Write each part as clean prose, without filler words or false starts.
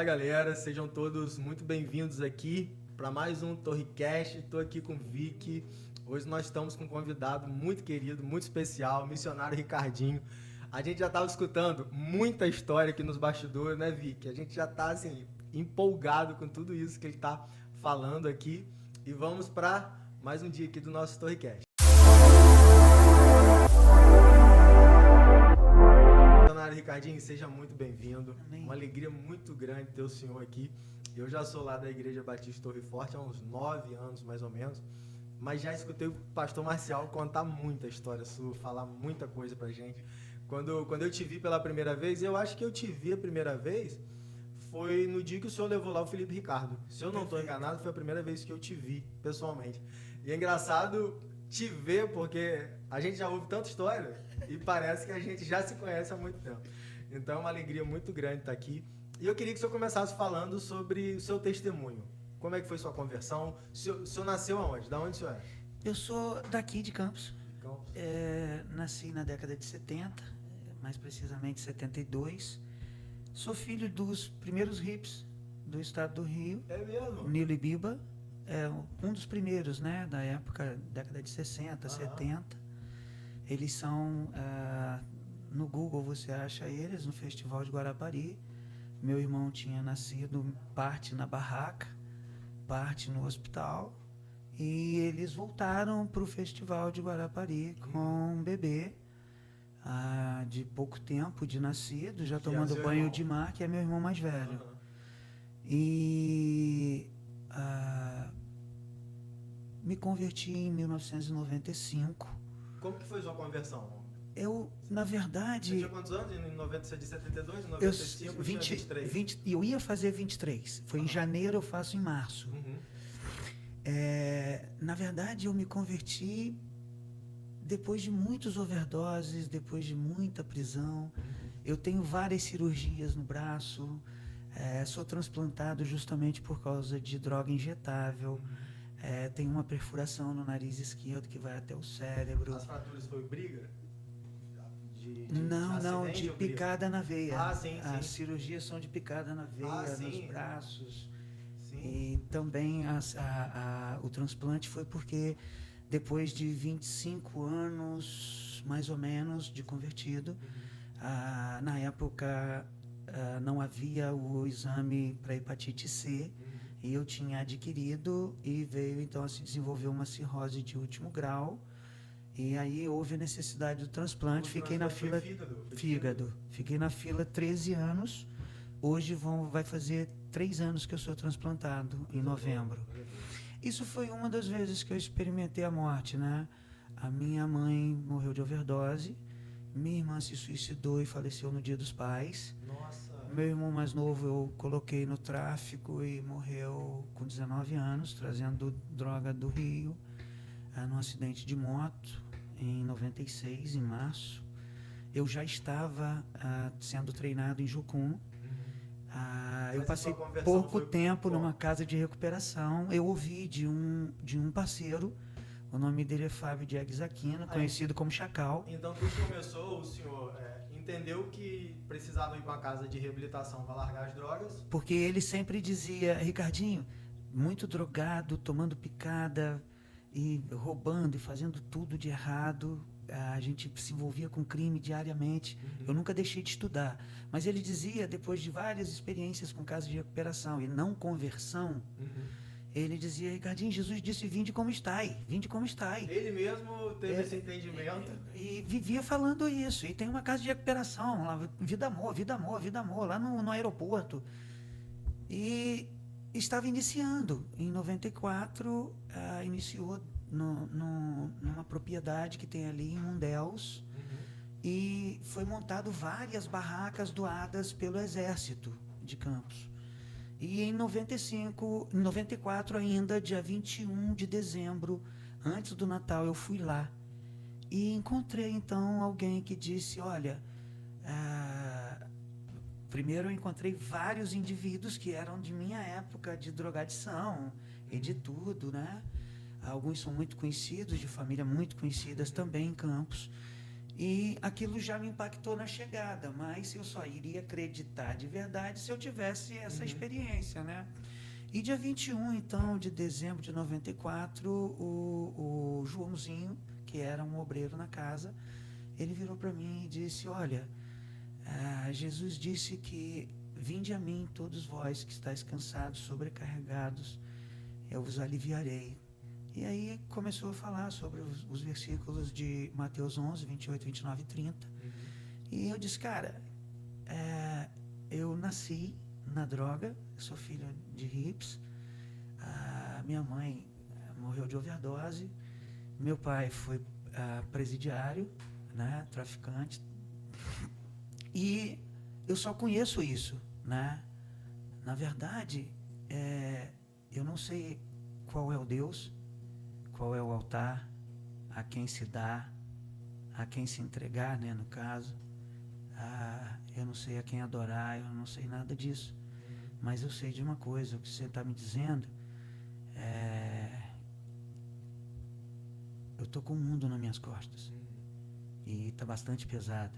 Fala galera, sejam todos muito bem-vindos aqui para mais um Torrecast. Estou aqui com o Vic. Hoje nós estamos com um convidado muito querido, muito especial, missionário Ricardinho. A gente já estava escutando muita história aqui nos bastidores, né, Vic? A gente já está assim empolgado com tudo isso que ele está falando aqui e vamos para mais um dia aqui do nosso Torrecast. Ricardinho, seja muito bem-vindo. Uma alegria muito grande ter o senhor aqui. Eu já sou lá da Igreja Batista Torre Forte há uns 9 anos, mais ou menos, mas já escutei o pastor Marcial contar muita história sua, falar muita coisa pra gente. Quando eu te vi pela primeira vez, eu acho que eu te vi a primeira vez foi no dia que o senhor levou lá o Felipe Ricardo. Se eu não estou enganado, foi a primeira vez que eu te vi pessoalmente. E é engraçado te ver, porque a gente já ouve tanta história e parece que a gente já se conhece há muito tempo. Então é uma alegria muito grande estar aqui. E eu queria que o senhor começasse falando sobre o seu testemunho. Como é que foi sua conversão? O senhor nasceu aonde? Da onde o senhor é? Eu sou daqui de Campos. Nasci na década de 70, mais precisamente 72. Sou filho dos primeiros hips do estado do Rio. É mesmo? Nilo e Biba. Um dos primeiros, né, da época, década de 60, 70. Eles são, no Google você acha eles, no Festival de Guarapari. Meu irmão tinha nascido parte na barraca, parte no hospital. E eles voltaram para o Festival de Guarapari com um bebê de pouco tempo de nascido, já tomando banho de mar, que é meu irmão mais velho. E me converti em 1995. Como que foi sua conversão? Eu, na verdade... Você tinha quantos anos? Em 90, você é de 72? Em 95 eu tinha 23. Eu ia fazer 23. Foi em janeiro, eu faço em março. Na verdade, eu me converti depois de muitos overdoses, depois de muita prisão. Eu tenho várias cirurgias no braço. Sou transplantado justamente por causa de droga injetável. Tenho uma perfuração no nariz esquerdo que vai até o cérebro. As fraturas foi briga? Não, de picada na veia. Sim. As cirurgias são de picada na veia, nos braços. Sim. E também o transplante foi porque depois de 25 anos, mais ou menos, de convertido, na época não havia o exame para hepatite C, e eu tinha adquirido e veio então a se desenvolver uma cirrose de último grau. E aí houve a necessidade do transplante, fiquei na fila... Fígado. Fiquei na fila 13 anos. Hoje vai fazer 3 anos que eu sou transplantado, em novembro. Isso foi uma das vezes que eu experimentei a morte, né? A minha mãe morreu de overdose, minha irmã se suicidou e faleceu no Dia dos Pais. Nossa! Meu irmão mais novo eu coloquei no tráfico e morreu com 19 anos, trazendo droga do Rio, num acidente de moto, em 96, em março. Eu já estava sendo treinado em Jucum. Eu passei pouco tempo numa casa de recuperação. Eu ouvi de um parceiro, o nome dele é Fábio Diegues Aquino, conhecido como Chacal. Então, tudo começou, o senhor entendeu que precisava ir para uma casa de reabilitação para largar as drogas? Porque ele sempre dizia, Ricardinho, muito drogado, tomando picada e roubando e fazendo tudo de errado. A gente se envolvia com crime diariamente. Eu nunca deixei de estudar. Mas ele dizia, depois de várias experiências com casos de recuperação e não conversão, ele dizia, Ricardinho, Jesus disse, vinde como estai. Ele mesmo teve esse entendimento. E vivia falando isso. E tem uma casa de recuperação, lá, vida amor, lá no aeroporto. E estava iniciando. Em 94, iniciou numa propriedade que tem ali em Mundéus, e foi montado várias barracas doadas pelo Exército de Campos. E em 94 ainda, dia 21 de dezembro, antes do Natal, eu fui lá e encontrei então alguém que disse, olha, primeiro eu encontrei vários indivíduos que eram de minha época de drogadição e de tudo, né? Alguns são muito conhecidos, de família muito conhecidas também em Campos. E aquilo já me impactou na chegada, mas eu só iria acreditar de verdade se eu tivesse essa experiência, né? E dia 21, então, de dezembro de 94, o Joãozinho, que era um obreiro na casa, ele virou para mim e disse, olha, Jesus disse que vinde a mim todos vós que estáis cansados, sobrecarregados, eu vos aliviarei. E aí começou a falar sobre os versículos de Mateus 11, 28, 29 e 30. E eu disse, cara, eu nasci na droga, sou filho de hips, minha mãe morreu de overdose, meu pai foi presidiário, né, traficante, e eu só conheço isso, né? Na verdade, eu não sei qual é o Deus, qual é o altar, a quem se dá, a quem se entregar, né, no caso. Eu não sei a quem adorar, eu não sei nada disso. Mas eu sei de uma coisa, o que você está me dizendo, eu estou com o mundo nas minhas costas. E está bastante pesada.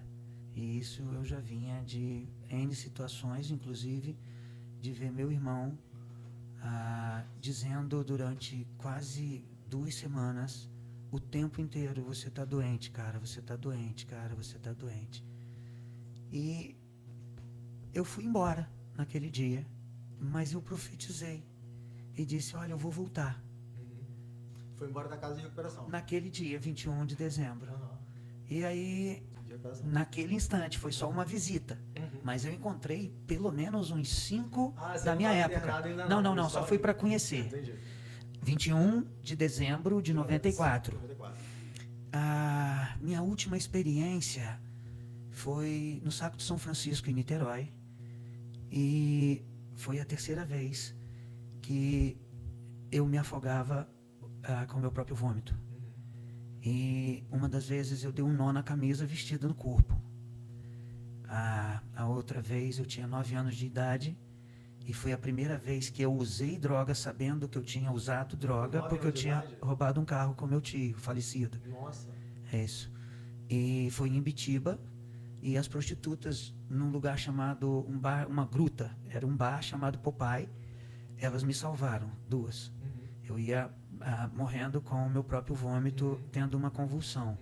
E isso eu já vinha de N situações, inclusive de ver meu irmão dizendo durante quase 2 semanas, o tempo inteiro, você está doente, cara, você está doente, cara, você está doente. E eu fui embora naquele dia, mas eu profetizei e disse, olha, eu vou voltar. Foi embora da casa de recuperação? Naquele dia, 21 de dezembro. E aí, naquele instante, foi só uma visita. Mas eu encontrei pelo menos uns 5 da minha época. Não, só fui para conhecer. Entendi. 21 de dezembro de 94. A minha última experiência foi no Saco de São Francisco, em Niterói. E foi a 3ª vez que eu me afogava com o meu próprio vômito. E uma das vezes eu dei um nó na camisa vestida no corpo. A outra vez eu tinha 9 anos de idade e foi a primeira vez que eu usei droga sabendo que eu tinha usado droga porque eu tinha roubado um carro com meu tio falecido. Nossa. É isso. E foi em Ibitiba e as prostitutas num lugar chamado, uma gruta, era um bar chamado Popeye, elas me salvaram, 2. Eu ia morrendo com o meu próprio vômito, tendo uma convulsão.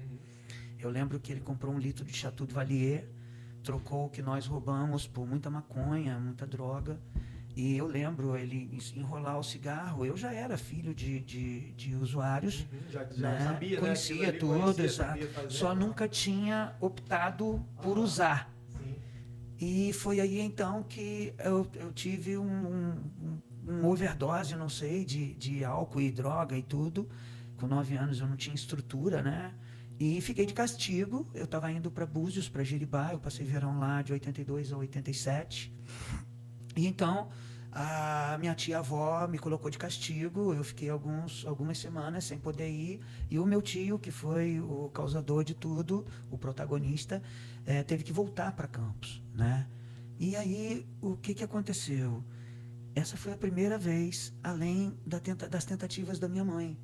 Eu lembro que ele comprou 1 litro de Chateau de Valier, trocou o que nós roubamos por muita maconha, muita droga. E eu lembro ele enrolar o cigarro. Eu já era filho de usuários, Já sabia, conhecia né? todos, só nunca tinha optado por usar. Sim. E foi aí então que eu tive um overdose, não sei, de álcool e droga e tudo. Com 9 anos eu não tinha estrutura, né? E fiquei de castigo. Eu estava indo para Búzios, para Jeribá. Eu passei verão lá de 82 a 87. E então a minha tia-avó me colocou de castigo. Eu fiquei algumas semanas sem poder ir. E o meu tio, que foi o causador de tudo, o protagonista, teve que voltar para Campos, né? E aí o que aconteceu? Essa foi a primeira vez, além das tentativas da minha mãe.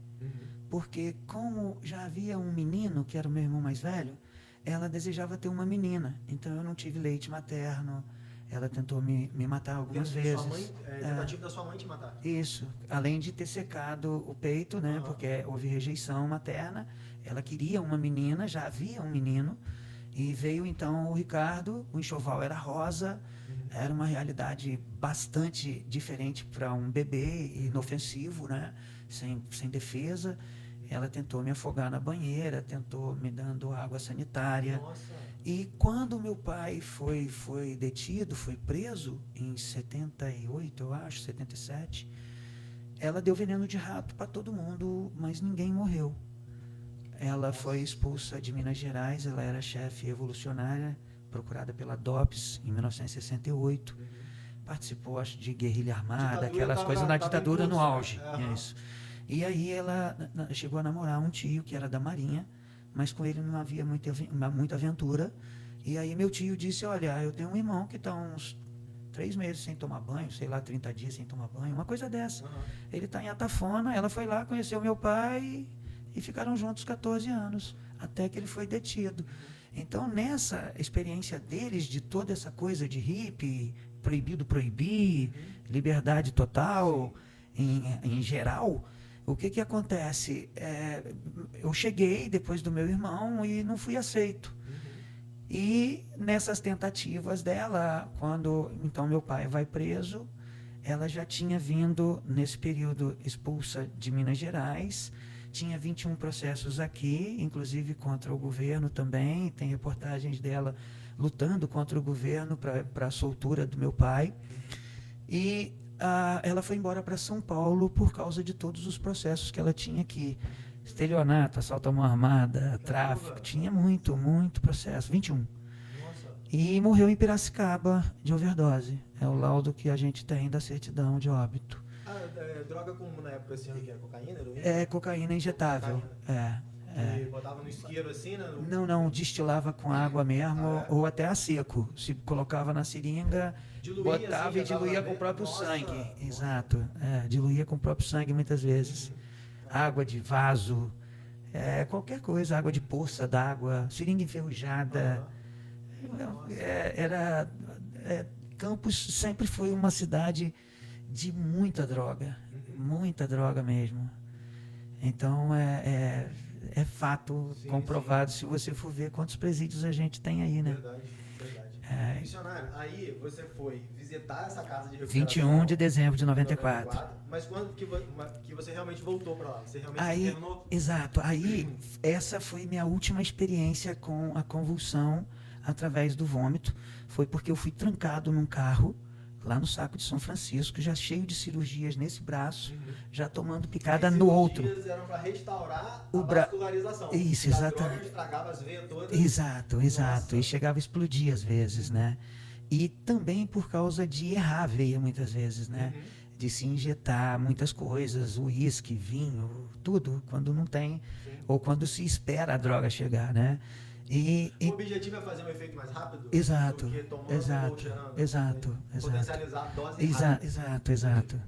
Porque como já havia um menino, que era o meu irmão mais velho, ela desejava ter uma menina. Então eu não tive leite materno. Ela tentou me matar algumas vezes. Tentativa da sua mãe te matar. Isso. Além de ter secado o peito, né? Porque houve rejeição materna. Ela queria uma menina, já havia um menino. E veio então o Ricardo, o enxoval era rosa. Era uma realidade bastante diferente para um bebê, inofensivo, né? Sem defesa. Ela tentou me afogar na banheira, tentou me dando água sanitária. Nossa. E quando meu pai foi detido, foi preso, em 78, eu acho, 77, ela deu veneno de rato para todo mundo, mas ninguém morreu. Ela foi expulsa de Minas Gerais, ela era chefe revolucionária, procurada pela DOPS em 1968. Participou, acho, de guerrilha armada, aquelas coisas na ditadura no auge. Isso. E aí ela chegou a namorar um tio que era da Marinha, mas com ele não havia muita aventura. E aí meu tio disse, olha, eu tenho um irmão que está uns 3 meses sem tomar banho, sei lá, 30 dias sem tomar banho, uma coisa dessa. Ele está em Atafona, ela foi lá, conheceu meu pai e ficaram juntos 14 anos, até que ele foi detido. Então, nessa experiência deles de toda essa coisa de hippie, proibido proibir, liberdade total, em geral, o que acontece? Eu cheguei depois do meu irmão e não fui aceito. E nessas tentativas dela, quando então meu pai vai preso, ela já tinha vindo, nesse período, expulsa de Minas Gerais, tinha 21 processos aqui, inclusive contra o governo também, tem reportagens dela lutando contra o governo para a soltura do meu pai. E ela foi embora para São Paulo por causa de todos os processos que ela tinha aqui. Estelionato, assalto à mão armada, tráfico, tinha muito processo, 21. Nossa. E morreu em Piracicaba de overdose. É o laudo que a gente tem da certidão de óbito. Droga comum na época assim, que era cocaína? Heroína? É cocaína injetável. E botava no isqueiro assim, né? Não, destilava com água mesmo, ou até a seco. Se colocava na seringa, Diluía, botava assim, e diluía com o próprio sangue. Exato, diluía com o próprio sangue muitas vezes. Água de vaso, qualquer coisa, água de poça d'água, seringa enferrujada. Campos sempre foi uma cidade de muita droga mesmo. Então, é fato comprovado, se você for ver quantos presídios a gente tem aí, né? Verdade. Missionário, aí você foi visitar essa casa de recuperação. 21 de dezembro de 94. Mas quando que você realmente voltou para lá? Você realmente Aí, internou? exato. Aí, essa foi minha última experiência com a convulsão através do vômito. Foi porque eu fui trancado num carro lá no Saco de São Francisco, já cheio de cirurgias nesse braço, já tomando picada no outro. As cirurgias eram para restaurar a vascularização. Isso, exatamente. A droga estragava as veias todas. Exato. Nossa. E chegava a explodir às vezes, né? E também por causa de errar a veia muitas vezes, né? De se injetar muitas coisas, uísque, vinho, tudo, quando não tem, ou quando se espera a droga chegar, né? O objetivo é fazer um efeito mais rápido? Exato, Do que tomando, exato. Potencializar a dose Exato.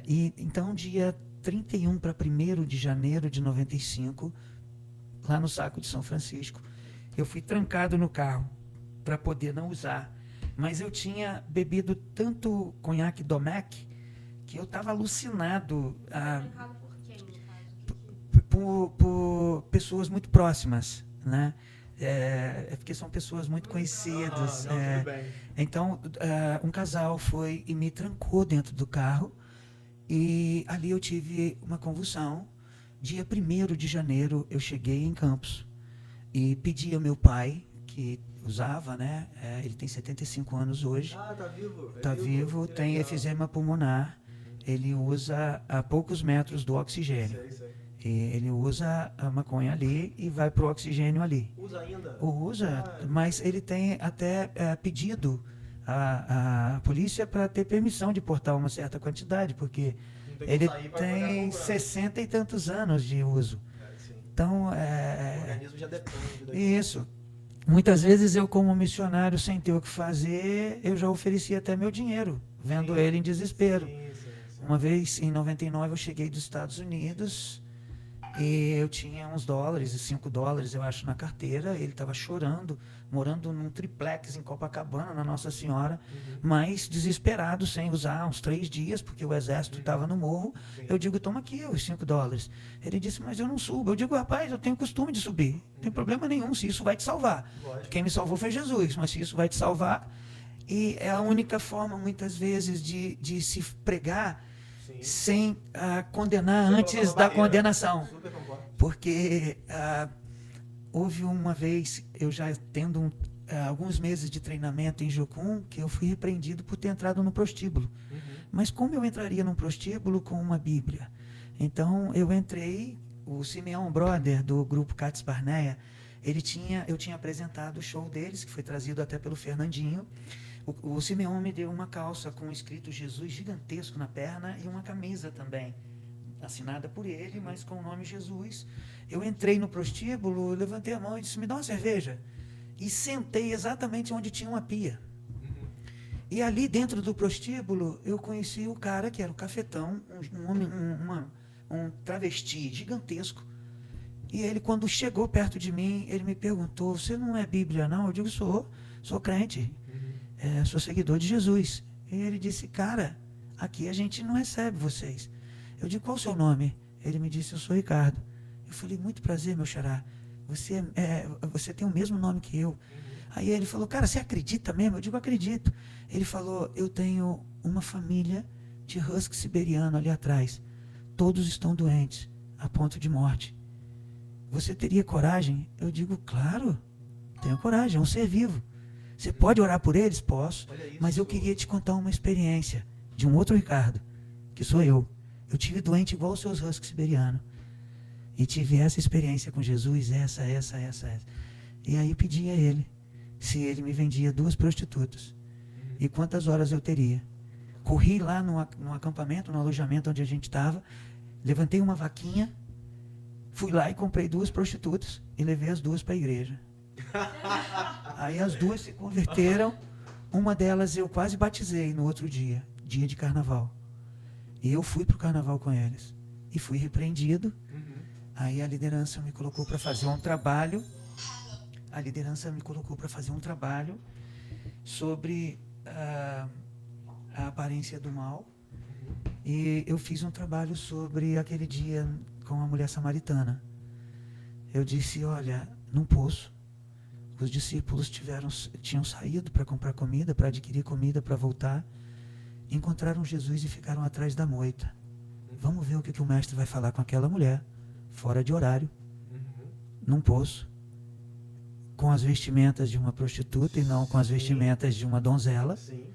E então, dia 31 para 1º de janeiro de 95, lá no Saco de São Francisco, eu fui trancado no carro para poder não usar. Mas eu tinha bebido tanto conhaque Domecq que eu estava alucinado. Trancado por quem, no caso? Por pessoas muito próximas, né? Porque são pessoas muito conhecidas. Tudo bem. Então, um casal foi e me trancou dentro do carro e ali eu tive uma convulsão. Dia 1º de janeiro eu cheguei em Campos e pedi ao meu pai, que usava, né? Ele tem 75 anos hoje. Tá vivo? Tá vivo, tem efizema pulmonar. Ele usa a poucos metros do oxigênio. Sei. E ele usa a maconha ali e vai pro oxigênio ali. Usa ainda? Usa, mas ele tem até pedido à polícia para ter permissão de portar uma certa quantidade, porque ele tem 60 e tantos anos de uso. Então, o organismo já depende daqui. Isso. Muitas vezes eu, como missionário, sem ter o que fazer, eu já oferecia até meu dinheiro, vendo ele em desespero. Sim. Uma vez, em 99, eu cheguei dos Estados Unidos e eu tinha uns dólares, $5, eu acho, na carteira. Ele estava chorando, morando num triplex em Copacabana, na Nossa Senhora, mas desesperado, sem usar, uns 3 dias, porque o exército estava no morro. Eu digo, toma aqui os $5. Ele disse, mas eu não subo. Eu digo, rapaz, eu tenho costume de subir. Não tem problema nenhum, se isso vai te salvar. Lógico. Quem me salvou foi Jesus, mas se isso vai te salvar... E é a única forma, muitas vezes, de se pregar sem condenar antes da condenação. Super concordo. Porque houve uma vez, eu já tendo alguns meses de treinamento em Jocum, que eu fui repreendido por ter entrado no prostíbulo. Mas como eu entraria num prostíbulo com uma Bíblia? Então eu entrei, o Simeão Brother, do grupo Cats Barneia, eu tinha apresentado o show deles, que foi trazido até pelo Fernandinho. O Simeão me deu uma calça com escrito Jesus gigantesco na perna e uma camisa também, assinada por ele, mas com o nome Jesus. Eu entrei no prostíbulo, levantei a mão e disse, me dá uma cerveja. E sentei exatamente onde tinha uma pia. E ali dentro do prostíbulo, eu conheci o cara que era o Cafetão, um travesti gigantesco. E ele, quando chegou perto de mim, ele me perguntou, você não é Bíblia, não? Eu digo, sou crente, sou seguidor de Jesus. E ele disse, cara, aqui a gente não recebe vocês. Eu digo, qual o seu nome? Ele me disse, eu sou Ricardo. Eu falei, muito prazer, meu xará. Você tem o mesmo nome que eu. Aí ele falou, cara, você acredita mesmo? Eu digo, acredito. Ele falou, eu tenho uma família de husky siberiano ali atrás. Todos estão doentes, a ponto de morte. Você teria coragem? Eu digo, claro, tenho coragem, é um ser vivo. Você pode orar por eles? Posso. Mas eu queria te contar uma experiência de um outro Ricardo, que sou eu. Eu tive doente igual os seus husky siberianos. E tive essa experiência com Jesus, essa. E aí pedi a ele se ele me vendia 2 prostitutas. E quantas horas eu teria. Corri lá no acampamento, no alojamento onde a gente estava, levantei uma vaquinha, fui lá e comprei 2 prostitutas e levei as 2 para a igreja. Aí as 2 se converteram, uma delas eu quase batizei no outro dia de carnaval. E eu fui para o carnaval com eles. E fui repreendido. Aí a liderança me colocou para fazer um trabalho. Sobre a aparência do mal. E eu fiz um trabalho sobre aquele dia com a mulher samaritana. Eu disse, olha, num poço, os discípulos tinham saído para comprar comida, para adquirir comida, para voltar. Encontraram Jesus e ficaram atrás da moita. Vamos ver o que o mestre vai falar com aquela mulher, fora de horário, num poço, com as vestimentas de uma prostituta e não com as vestimentas de uma donzela. Sim.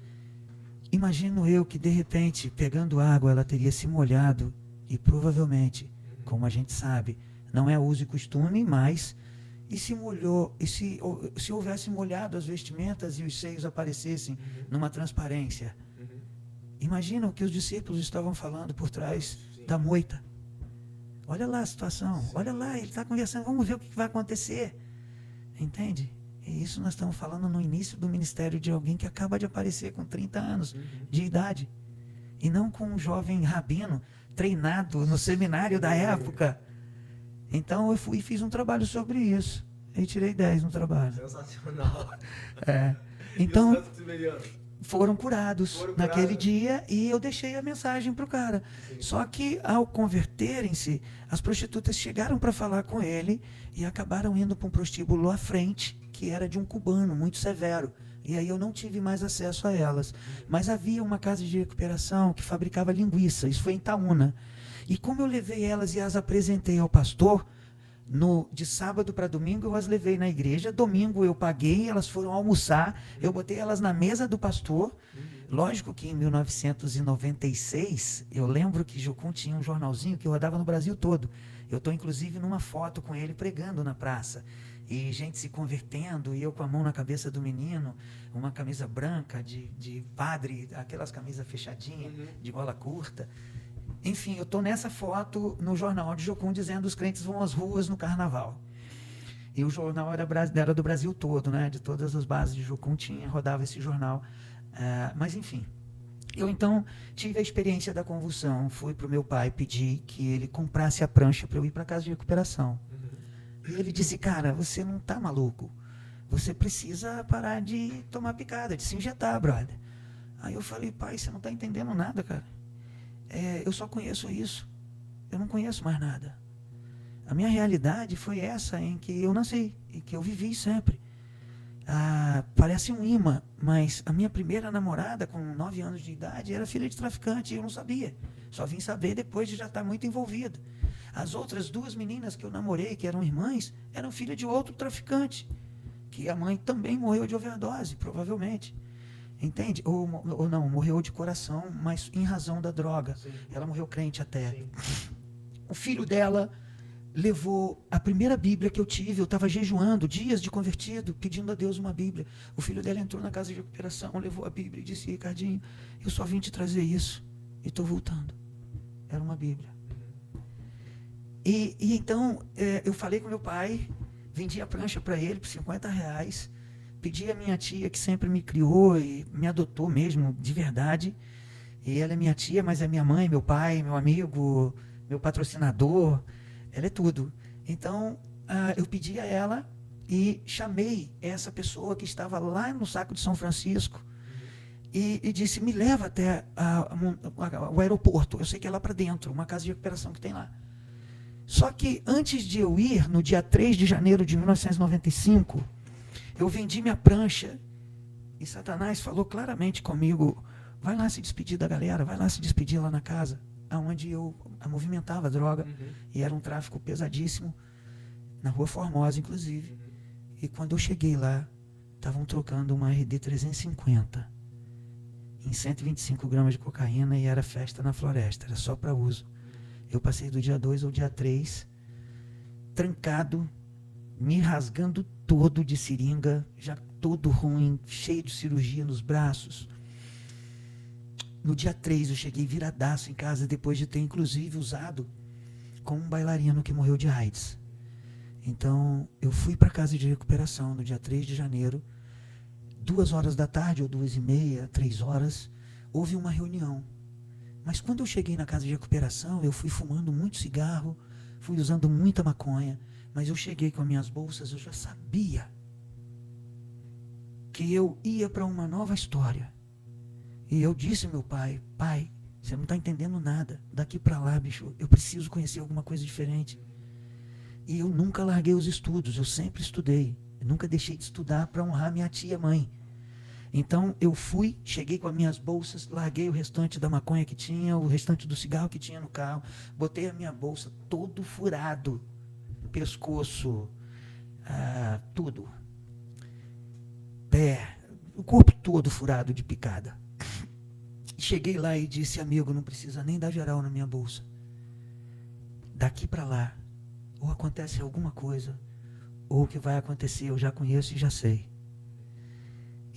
Imagino eu que, de repente, pegando água, ela teria se molhado e provavelmente, como a gente sabe, não é uso e costume, mas e se molhou, e se houvesse molhado as vestimentas e os seios aparecessem numa transparência. Imagina o que os discípulos estavam falando por trás da moita. Olha lá a situação, olha lá, ele está conversando, vamos ver o que vai acontecer. Entende? E isso nós estamos falando no início do ministério de alguém que acaba de aparecer com 30 anos de idade. E não com um jovem rabino treinado no seminário da época. Então eu fui e fiz um trabalho sobre isso. E tirei 10 no trabalho. Sensacional. Então, e os husky siberianos? foram curados naquele dia e eu deixei a mensagem para o cara. Sim. Só que ao converterem-se, as prostitutas chegaram para falar com ele e acabaram indo para um prostíbulo à frente, que era de um cubano muito severo. E aí eu não tive mais acesso a elas. Mas havia uma casa de recuperação que fabricava linguiça, isso foi em Itaúna. E como eu levei elas e as apresentei ao pastor, de sábado para domingo eu as levei na igreja, domingo eu paguei, elas foram almoçar, eu botei elas na mesa do pastor. Lógico que em 1996, eu lembro que Jocum tinha um jornalzinho que rodava no Brasil todo. Eu estou inclusive numa foto com ele pregando na praça. E gente se convertendo, e eu com a mão na cabeça do menino, uma camisa branca de padre, aquelas camisas fechadinhas, de gola curta. Enfim, eu estou nessa foto no jornal de Jocum dizendo que os crentes vão às ruas no carnaval. E o jornal era do Brasil todo, né? De todas as bases de Jocum rodava esse jornal. Mas enfim, eu então tive a experiência da convulsão. Fui para o meu pai pedir que ele comprasse a prancha para eu ir para a casa de recuperação. E ele disse, cara, você não está maluco. Você precisa parar de tomar picada, de se injetar, brother. Aí eu falei, pai, você não está entendendo nada, cara. Eu só conheço isso. Eu não conheço mais nada. A minha realidade foi essa em que eu nasci e que eu vivi sempre. Parece um imã, mas a minha primeira namorada, com 9 anos de idade, era filha de traficante e eu não sabia. Só vim saber depois de já estar muito envolvido. As outras 2 meninas que eu namorei, que eram irmãs, eram filhas de outro traficante, que a mãe também morreu de overdose, provavelmente. Entende? Ou não, morreu de coração, mas em razão da droga. Sim. Ela morreu crente até. Sim. O filho dela levou a primeira Bíblia que eu tive. Eu estava jejuando, dias de convertido, pedindo a Deus uma Bíblia. O filho dela entrou na casa de recuperação, levou a Bíblia e disse, Ricardinho, eu só vim te trazer isso e estou voltando. Era uma Bíblia. E então, eu falei com meu pai, vendi a prancha para ele por R$50, pedi a minha tia, que sempre me criou e me adotou mesmo, de verdade. E ela é minha tia, mas é minha mãe, meu pai, meu amigo, meu patrocinador, ela é tudo. Então, eu pedi a ela e chamei essa pessoa que estava lá no Saco de São Francisco e disse, me leva até o aeroporto. Eu sei que é lá para dentro, uma casa de recuperação que tem lá. Só que antes de eu ir, no dia 3 de janeiro de 1995, eu vendi minha prancha e Satanás falou claramente comigo, vai lá se despedir da galera, vai lá se despedir lá na casa, onde eu movimentava droga, e era um tráfico pesadíssimo, na Rua Formosa, inclusive. E quando eu cheguei lá, estavam trocando uma RD 350 em 125 gramas de cocaína e era festa na floresta, era só para uso. Eu passei do dia 2 ao dia 3, trancado, me rasgando todo de seringa, já todo ruim, cheio de cirurgia nos braços. No dia 3 eu cheguei viradaço em casa, depois de ter inclusive usado com um bailarino que morreu de AIDS. Então eu fui para a casa de recuperação no dia 3 de janeiro, 2 horas da tarde, ou 2h30, 3 horas, houve uma reunião. Mas quando eu cheguei na casa de recuperação, eu fui fumando muito cigarro, fui usando muita maconha, mas eu cheguei com as minhas bolsas, eu já sabia que eu ia para uma nova história. E eu disse ao meu pai, pai, você não está entendendo nada, daqui para lá, bicho, eu preciso conhecer alguma coisa diferente. E eu nunca larguei os estudos, eu sempre estudei, eu nunca deixei de estudar para honrar minha tia-mãe. Então eu fui, cheguei com as minhas bolsas, larguei o restante da maconha que tinha, o restante do cigarro que tinha no carro, botei a minha bolsa todo furado, pescoço, tudo, pé, o corpo todo furado de picada. Cheguei lá e disse, amigo, não precisa nem dar geral na minha bolsa. Daqui para lá, ou acontece alguma coisa, ou o que vai acontecer eu já conheço e já sei.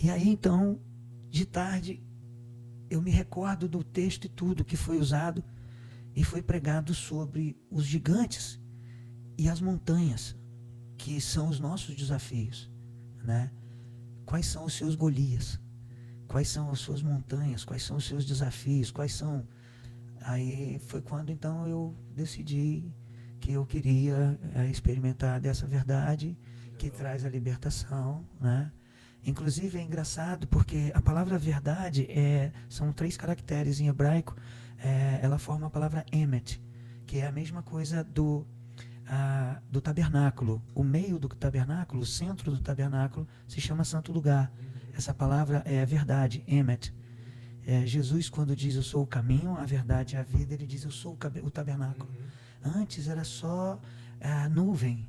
E aí então, de tarde, eu me recordo do texto e tudo que foi usado e foi pregado sobre os gigantes e as montanhas, que são os nossos desafios, né? Quais são os seus Golias? Quais são as suas montanhas? Quais são os seus desafios? Quais são... Aí foi quando então eu decidi que eu queria experimentar dessa verdade que traz a libertação, né? Inclusive é engraçado porque a palavra verdade são 3 caracteres em hebraico, ela forma a palavra emet, que é a mesma coisa do tabernáculo. O meio do tabernáculo, o centro do tabernáculo, se chama santo lugar. Essa palavra é verdade, emet. Jesus, quando diz eu sou o caminho, a verdade e a vida, ele diz eu sou o tabernáculo. Antes era só a nuvem,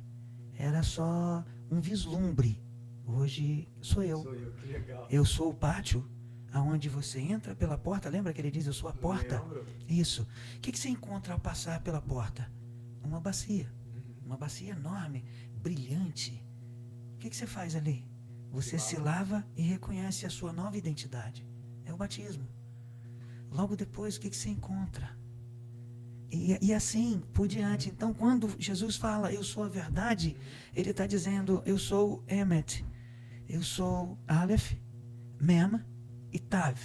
era só um vislumbre. Hoje sou eu. Que legal. Eu sou o pátio, aonde você entra pela porta. Lembra que ele diz, eu sou a porta? Isso. O que você encontra ao passar pela porta? Uma bacia. Uma bacia enorme, brilhante. O que você faz ali? Você se lava e reconhece a sua nova identidade. É o batismo. Logo depois, o que você encontra? E assim por diante. Então, quando Jesus fala, eu sou a verdade, ele está dizendo, eu sou Emet. Eu sou Aleph, Mem e Tav.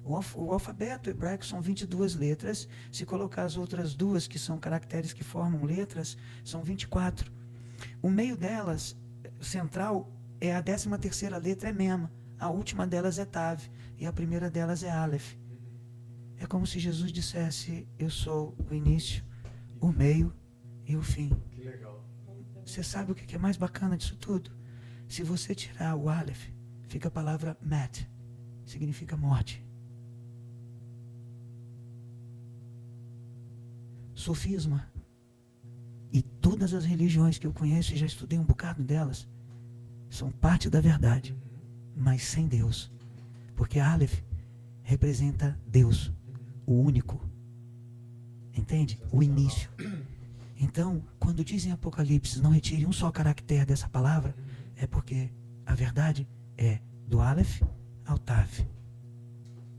O alfabeto hebraico são 22 letras. Se colocar as outras 2, que são caracteres que formam letras, são 24. O meio delas, central, é a 13ª letra, é Mem. A última delas é Tav. E a primeira delas é Aleph. É como se Jesus dissesse, eu sou o início, o meio e o fim. Que legal. Você sabe o que é mais bacana disso tudo? Se você tirar o Aleph, fica a palavra Mat, significa morte. Sofisma. E todas as religiões que eu conheço, e já estudei um bocado delas, são parte da verdade, mas sem Deus. Porque Aleph representa Deus, o único. Entende? O início. Então, quando dizem Apocalipse, não retire um só caractere dessa palavra, é porque a verdade é do Aleph ao Tav,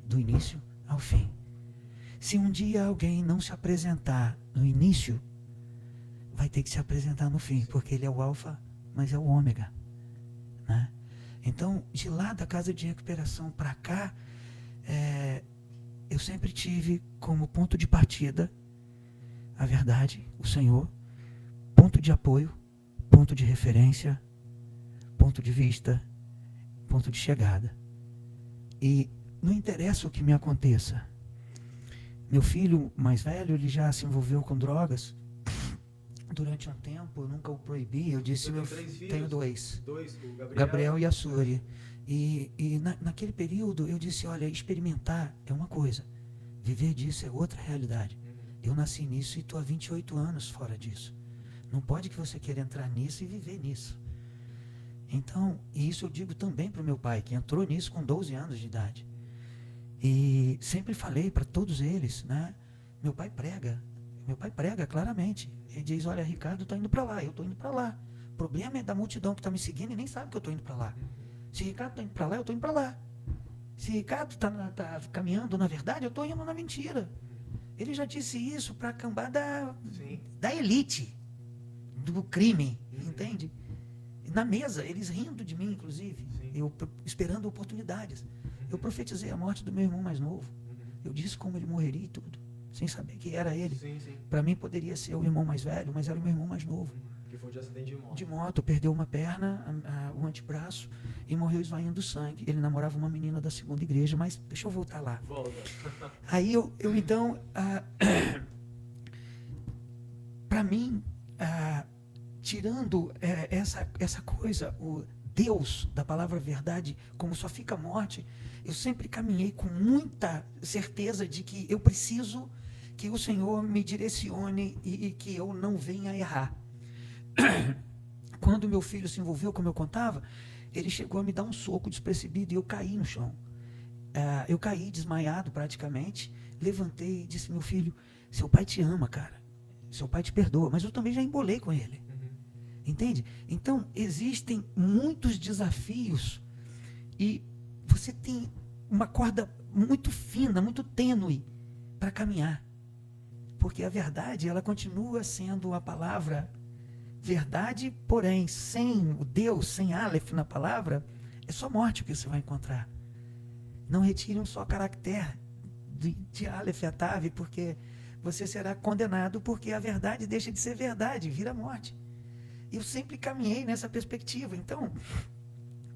do início ao fim. Se um dia alguém não se apresentar no início, vai ter que se apresentar no fim, porque ele é o alfa, mas é o ômega, né? Então, de lá da casa de recuperação para cá, eu sempre tive como ponto de partida a verdade, o Senhor, ponto de apoio, ponto de referência, ponto de vista, ponto de chegada. E não interessa o que me aconteça. Meu filho mais velho, ele já se envolveu com drogas durante um tempo, eu nunca o proibi. Eu disse, tenho dois. O Gabriel e a Suri. E naquele período eu disse, olha, experimentar é uma coisa, viver disso é outra realidade. Eu nasci nisso e estou há 28 anos fora disso. Não pode que você queira entrar nisso e viver nisso. Então, e isso eu digo também para o meu pai, que entrou nisso com 12 anos de idade. E sempre falei para todos eles, né? Meu pai prega claramente. Ele diz, olha, Ricardo está indo para lá, eu estou indo para lá. O problema é da multidão que está me seguindo e nem sabe que eu estou indo para lá. Se Ricardo está indo para lá, eu estou indo para lá. Se Ricardo está caminhando na verdade, eu estou indo na mentira. Ele já disse isso para a cambada da elite, do crime, entende? Na mesa, eles rindo de mim, inclusive, eu esperando oportunidades. Eu profetizei a morte do meu irmão mais novo. Eu disse como ele morreria e tudo, sem saber que era ele. Para mim poderia ser o irmão mais velho, mas era o meu irmão mais novo. Que foi de acidente de moto. De moto, perdeu uma perna, o antebraço, e morreu esvaindo sangue. Ele namorava uma menina da segunda igreja, mas deixa eu voltar lá. Volta. Aí eu então, para mim, tirando essa coisa, o Deus da palavra verdade, como só fica morte, eu sempre caminhei com muita certeza de que eu preciso que o Senhor me direcione e que eu não venha errar. Quando meu filho se envolveu, como eu contava, ele chegou a me dar um soco despercebido e eu caí no chão. Eu caí desmaiado praticamente, levantei e disse, meu filho, seu pai te ama, cara. Seu pai te perdoa, mas eu também já embolei com ele. Entende? Então, existem muitos desafios e você tem uma corda muito fina, muito tênue para caminhar. Porque a verdade, ela continua sendo a palavra verdade, porém, sem o Deus, sem Aleph na palavra, é só morte que você vai encontrar. Não retire um só caractere de Aleph a Tav, porque você será condenado, porque a verdade deixa de ser verdade, vira morte. Eu sempre caminhei nessa perspectiva. Então,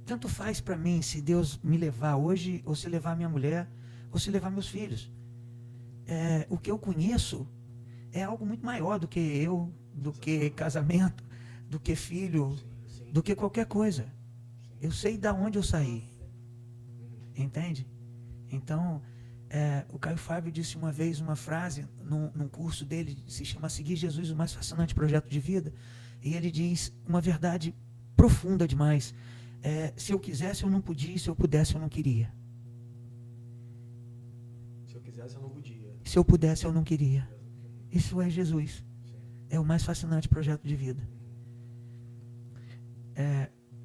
tanto faz para mim se Deus me levar hoje, ou se levar minha mulher, ou se levar meus filhos. O que eu conheço é algo muito maior do que eu, do que casamento, do que filho, do que qualquer coisa. Eu sei de onde eu saí. Entende? Então, o Caio Fábio disse uma vez uma frase num curso dele, se chama Seguir Jesus, o mais fascinante projeto de vida. E ele diz uma verdade profunda demais. Se eu quisesse, eu não podia. Se eu pudesse, eu não queria. Se eu quisesse, eu não podia. Se eu pudesse, eu não queria. Isso é Jesus. É o mais fascinante projeto de vida.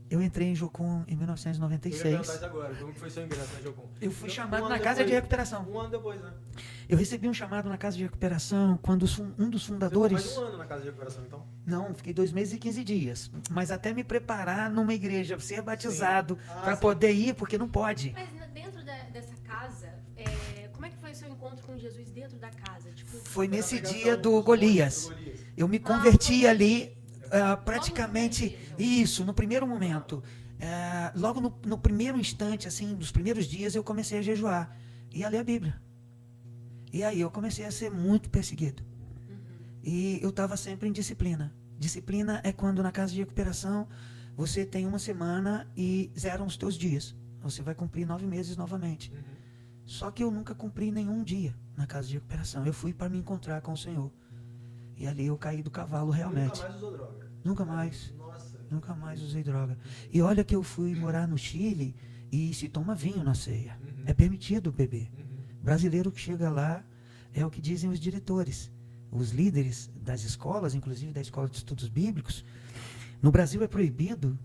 Eu entrei em Jocum em 1996. Eu ia perguntar isso agora. Como que foi seu ingresso na Jocum? Eu fui chamado na casa de recuperação. Um ano depois, né? Eu recebi um chamado na casa de recuperação quando um dos fundadores... Você ficou mais de um ano na casa de recuperação, então? Não, fiquei 2 meses e 15 dias. Mas até me preparar numa igreja, ser batizado, para poder ir, porque não pode. Mas dentro dessa casa, como é que foi o seu encontro com Jesus dentro da casa? Tipo, foi nesse dia do Golias. Eu me converti ali, praticamente, isso, no primeiro momento. Logo no primeiro instante, assim, nos primeiros dias, eu comecei a jejuar e a ler a Bíblia. E aí eu comecei a ser muito perseguido. E eu estava sempre em disciplina. Disciplina é quando na casa de recuperação você tem uma semana e zeram os teus dias. Você vai cumprir 9 meses novamente. Só que eu nunca cumpri nenhum dia na casa de recuperação. Eu fui para me encontrar com o Senhor. E ali eu caí do cavalo realmente. Nunca mais usou droga? Nunca mais. Nossa. Nunca mais usei droga. E olha que eu fui morar no Chile e se toma vinho na ceia. É permitido beber. Brasileiro que chega lá, é o que dizem os diretores, os líderes das escolas, inclusive da Escola de Estudos Bíblicos. No Brasil é proibido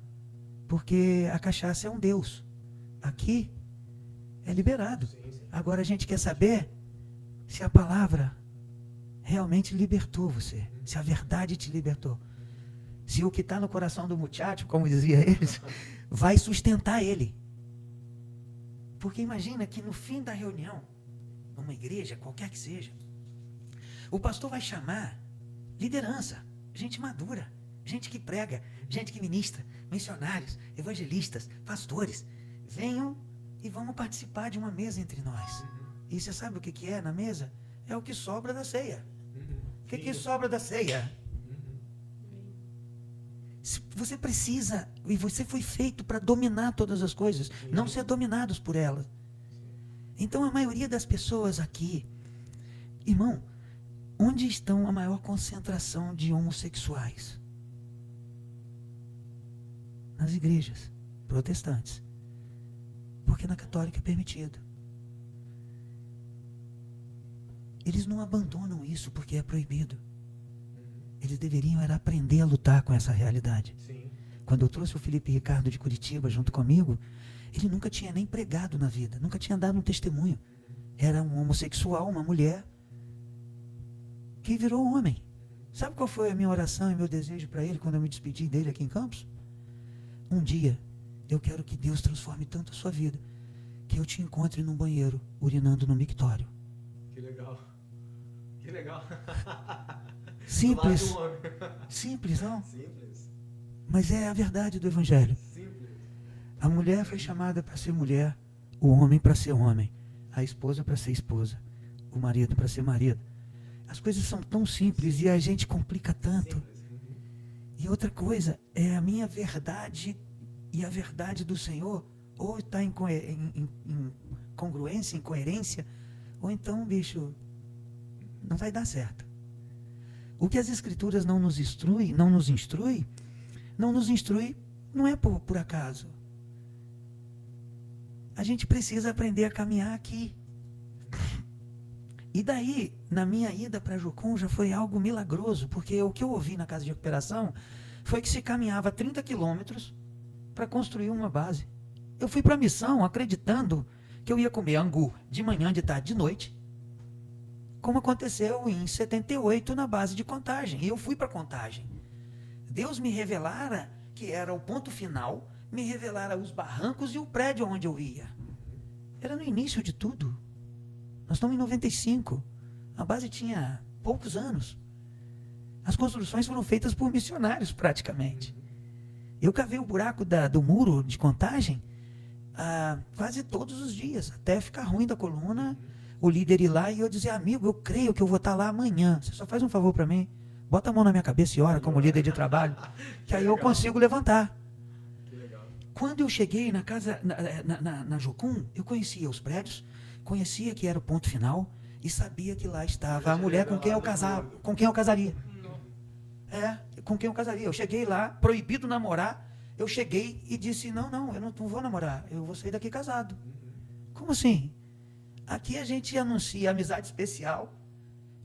porque a cachaça é um deus. Aqui é liberado. Agora a gente quer saber se a palavra realmente libertou você, se a verdade te libertou. Se o que está no coração do muchacho, como dizia eles, vai sustentar ele. Porque imagina que no fim da reunião, numa igreja, qualquer que seja, o pastor vai chamar liderança, gente madura, gente que prega, gente que ministra, missionários, evangelistas, pastores. Venham e vamos participar de uma mesa entre nós. E você sabe o que é na mesa? É o que sobra da ceia. O que sobra da ceia? Você precisa, e você foi feito para dominar todas as coisas, não ser dominados por elas. Então a maioria das pessoas aqui, irmão, onde estão a maior concentração de homossexuais? Nas igrejas protestantes. Porque na católica é permitido. Eles não abandonam isso porque é proibido. Eles deveriam era aprender a lutar com essa realidade. Sim. Quando eu trouxe o Felipe Ricardo de Curitiba junto comigo, ele nunca tinha nem pregado na vida, nunca tinha dado um testemunho. Era um homossexual, uma mulher, que virou homem. Sabe qual foi a minha oração e meu desejo para ele quando eu me despedi dele aqui em Campos? Um dia, eu quero que Deus transforme tanto a sua vida, que eu te encontre num banheiro, urinando no mictório. Que legal. Que legal. Simples. Simples, não? Simples. Mas é a verdade do Evangelho. Simples. A mulher foi chamada para ser mulher, o homem para ser homem, a esposa para ser esposa, o marido para ser marido. As coisas são tão simples e a gente complica tanto. E outra coisa, é a minha verdade e a verdade do Senhor, ou está em congruência, em coerência, ou então, bicho, não vai dar certo. O que as Escrituras não nos instrui, não é por acaso. A gente precisa aprender a caminhar aqui. E daí, na minha ida para Jucum, já foi algo milagroso, porque o que eu ouvi na casa de recuperação foi que se caminhava 30 quilômetros para construir uma base. Eu fui para a missão acreditando que eu ia comer angu de manhã, de tarde, de noite, como aconteceu em 78 na base de Contagem. E eu fui para Contagem. Deus me revelara que era o ponto final, me revelara os barrancos e o prédio onde eu ia. Era no início de tudo. Nós estamos em 95. A base tinha poucos anos. As construções foram feitas por missionários, praticamente. Eu cavei o buraco do muro de Contagem quase todos os dias, até ficar ruim da coluna, o líder ir lá e eu dizer, amigo, eu creio que eu vou estar lá amanhã. Você só faz um favor para mim. Bota a mão na minha cabeça e ora como líder de trabalho, que aí eu consigo levantar. Quando eu cheguei na casa, na Jucum, eu conhecia os prédios, conhecia que era o ponto final e sabia que lá estava a mulher com quem eu casaria. Com quem eu casaria. Eu cheguei lá, proibido namorar, eu cheguei e disse, não, eu não vou namorar, eu vou sair daqui casado. Como assim? Aqui a gente anuncia amizade especial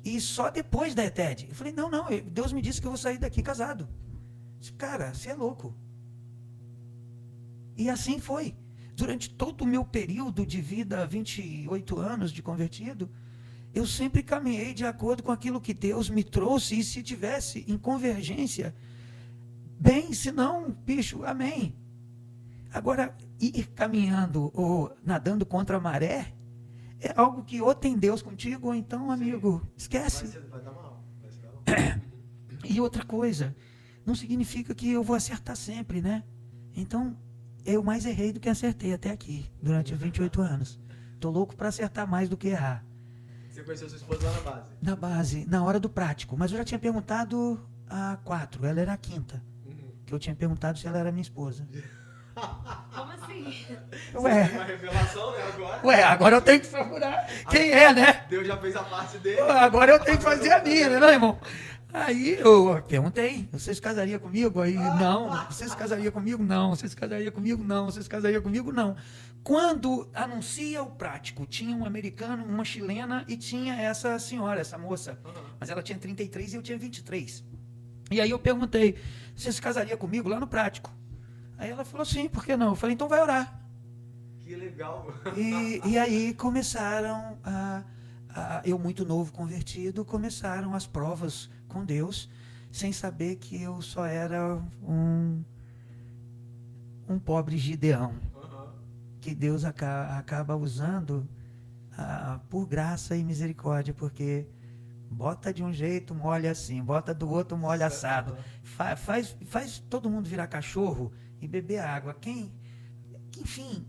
e só depois da ETED. Eu falei, não, Deus me disse que eu vou sair daqui casado. Eu disse, cara, você é louco. E assim foi. Durante todo o meu período de vida, 28 anos de convertido, eu sempre caminhei de acordo com aquilo que Deus me trouxe, e se tivesse em convergência, bem, se não, bicho, amém. Agora, ir caminhando ou nadando contra a maré, é algo que ou tem Deus contigo, ou então, amigo, esquece. Vai dar mal. E outra coisa, não significa que eu vou acertar sempre, né? Então, eu mais errei do que acertei até aqui, durante os 28 anos. Tô louco para acertar mais do que errar. Você conheceu sua esposa lá na base? Na base, na hora do prático. Mas eu já tinha perguntado a 4, ela era a 5ª. Que eu tinha perguntado se ela era minha esposa. Como assim? Ué, Uma revelação, né, agora? Agora eu tenho que procurar quem é, né? Deus já fez a parte dele. Agora eu tenho que fazer a minha, né, irmão? Aí eu perguntei, vocês casariam comigo? Aí, não. Vocês casariam comigo? Não. Vocês casariam comigo? Não. Vocês casariam comigo? Não. Quando anuncia o prático, tinha um americano, uma chilena e tinha essa senhora, essa moça. Mas ela tinha 33 e eu tinha 23. E aí eu perguntei, você se casaria comigo lá no prático? Aí ela falou, sim, por que não? Eu falei, então vai orar. Que legal. E aí começaram eu muito novo convertido, começaram as provas com Deus, sem saber que eu só era um pobre Gideão, que Deus acaba usando por graça e misericórdia, porque Bota de um jeito, molha assim. Bota do outro, molha assado. Faz todo mundo virar cachorro e beber água. Enfim,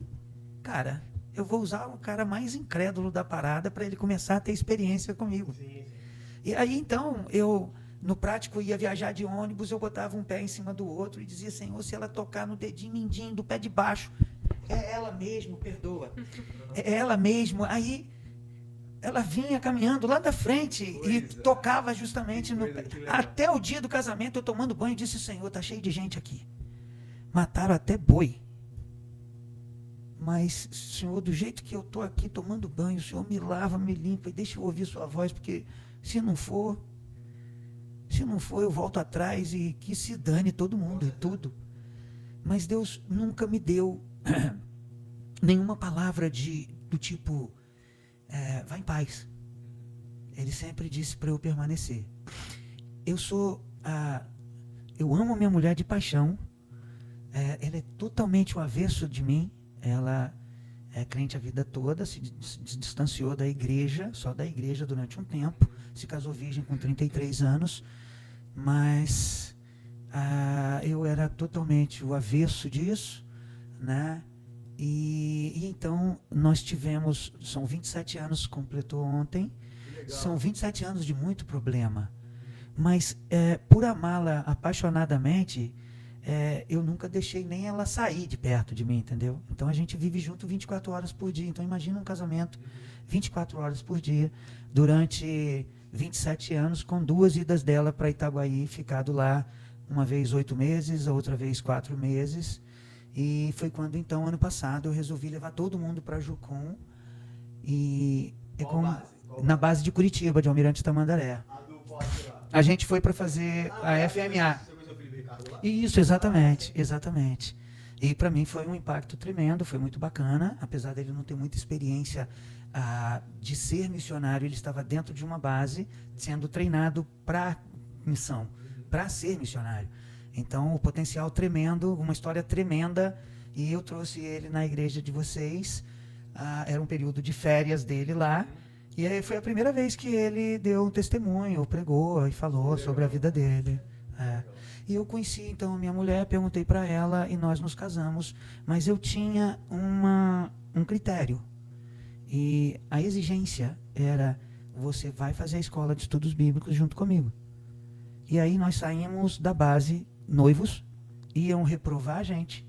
cara, eu vou usar o cara mais incrédulo da parada para ele começar a ter experiência comigo. Sim. E aí, então, eu, no prático, ia viajar de ônibus, eu botava um pé em cima do outro e dizia, Senhor, se ela tocar no dedinho mindinho do pé de baixo, é ela mesmo, perdoa. É ela mesmo. Aí, ela vinha caminhando lá da frente e tocava justamente no pé. Até o dia do casamento, eu tomando banho, disse, Senhor, tá cheio de gente aqui. Mataram até boi. Mas, Senhor, do jeito que eu estou aqui tomando banho, o Senhor me lava, me limpa e deixa eu ouvir sua voz, porque se não for, eu volto atrás e que se dane todo mundo e tudo. Mas Deus nunca me deu nenhuma palavra do tipo, vá em paz. Ele sempre disse para eu permanecer. Eu amo a minha mulher de paixão. Ela é totalmente o avesso de mim. Ela é crente a vida toda, se distanciou da igreja, só da igreja durante um tempo, se casou virgem com 33 anos, mas eu era totalmente o avesso disso, né? E então nós tivemos, são 27 anos, completou ontem, são 27 anos de muito problema, mas por amá-la apaixonadamente, eu nunca deixei nem ela sair de perto de mim, entendeu? Então a gente vive junto 24 horas por dia. Então imagina um casamento 24 horas por dia, durante 27 anos, com 2 idas dela para Itaguaí, ficado lá uma vez 8 meses, a outra vez 4 meses. E foi quando então, ano passado, eu resolvi levar todo mundo para Jucum. E na base de Curitiba, de Almirante Tamandaré. A gente foi para fazer a FMA. Isso, exatamente. E para mim foi um impacto tremendo, foi muito bacana, apesar dele não ter muita experiência de ser missionário, ele estava dentro de uma base, sendo treinado para missão, para ser missionário. Então, o potencial tremendo, uma história tremenda, e eu trouxe ele na igreja de vocês, era um período de férias dele lá, e aí foi a primeira vez que ele deu um testemunho, pregou e falou sobre a vida dele. E eu conheci então a minha mulher, perguntei para ela e nós nos casamos, mas eu tinha um critério. E a exigência era, você vai fazer a escola de estudos bíblicos junto comigo. E aí nós saímos da base noivos, iam reprovar a gente.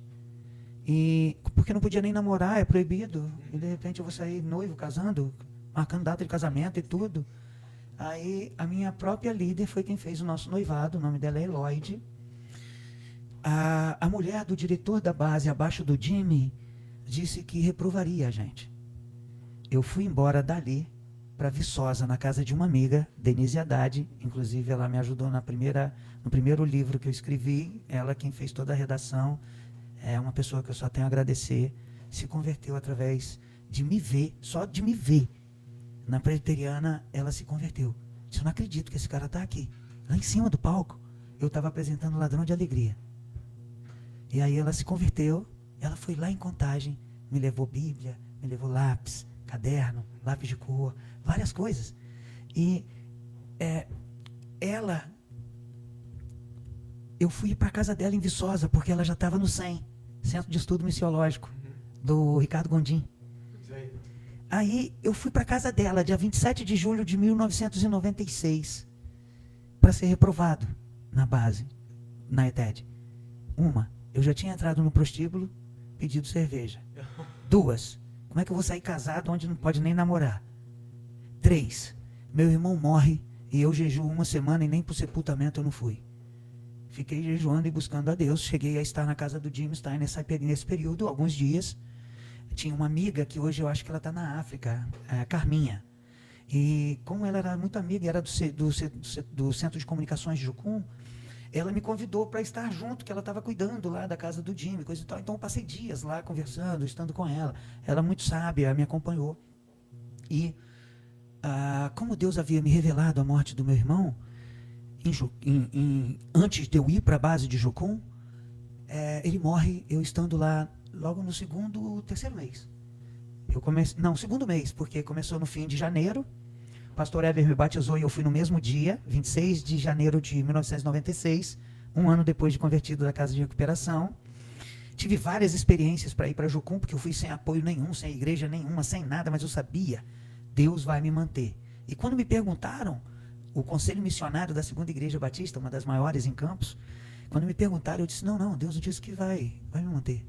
E porque não podia nem namorar, é proibido. E de repente eu vou sair noivo, casando, marcando data de casamento e tudo. Aí a minha própria líder foi quem fez o nosso noivado, o nome dela é Eloide. A mulher do diretor da base, abaixo do Jimmy, disse que reprovaria a gente. Eu fui embora dali para Viçosa, na casa de uma amiga, Denise Haddad. Inclusive, ela me ajudou no primeiro livro que eu escrevi. Ela quem fez toda a redação. É uma pessoa que eu só tenho a agradecer. Se converteu através de me ver, só de me ver. Na presbiteriana, ela se converteu. Disse, eu não acredito que esse cara está aqui. Lá em cima do palco, eu estava apresentando Ladrão de Alegria. E aí ela se converteu, ela foi lá em Contagem, me levou Bíblia, me levou lápis, caderno, lápis de cor, várias coisas. E eu fui para a casa dela em Viçosa, porque ela já estava no CEM, Centro de Estudo Missiológico, do Ricardo Gondim. Aí eu fui para a casa dela, dia 27 de julho de 1996, para ser reprovado na base, na ETED. Eu já tinha entrado no prostíbulo, pedido cerveja. 2, como é que eu vou sair casado onde não pode nem namorar? 3, meu irmão morre e eu jejuo 1 semana e nem para o sepultamento eu não fui. Fiquei jejuando e buscando a Deus. Cheguei a estar na casa do Jim Stein nesse período, alguns dias. Tinha uma amiga que hoje eu acho que ela está na África, a Carminha. E como ela era muito amiga, era do Centro de Comunicações de Jucum, ela me convidou para estar junto, que ela estava cuidando lá da casa do Jimmy, coisa e tal. Então eu passei dias lá conversando, estando com ela. Ela muito sábia, me acompanhou. E como Deus havia me revelado a morte do meu irmão, antes de eu ir para a base de Jucum, ele morre eu estando lá logo no terceiro mês. Segundo mês, porque começou no fim de janeiro, O pastor Ever me batizou e eu fui no mesmo dia, 26 de janeiro de 1996, um ano depois de convertido da Casa de Recuperação. Tive várias experiências para ir para Jucum, porque eu fui sem apoio nenhum, sem igreja nenhuma, sem nada, mas eu sabia, Deus vai me manter. E quando me perguntaram, o Conselho Missionário da Segunda Igreja Batista, uma das maiores em Campos, quando me perguntaram, eu disse, não, Deus disse que vai me manter.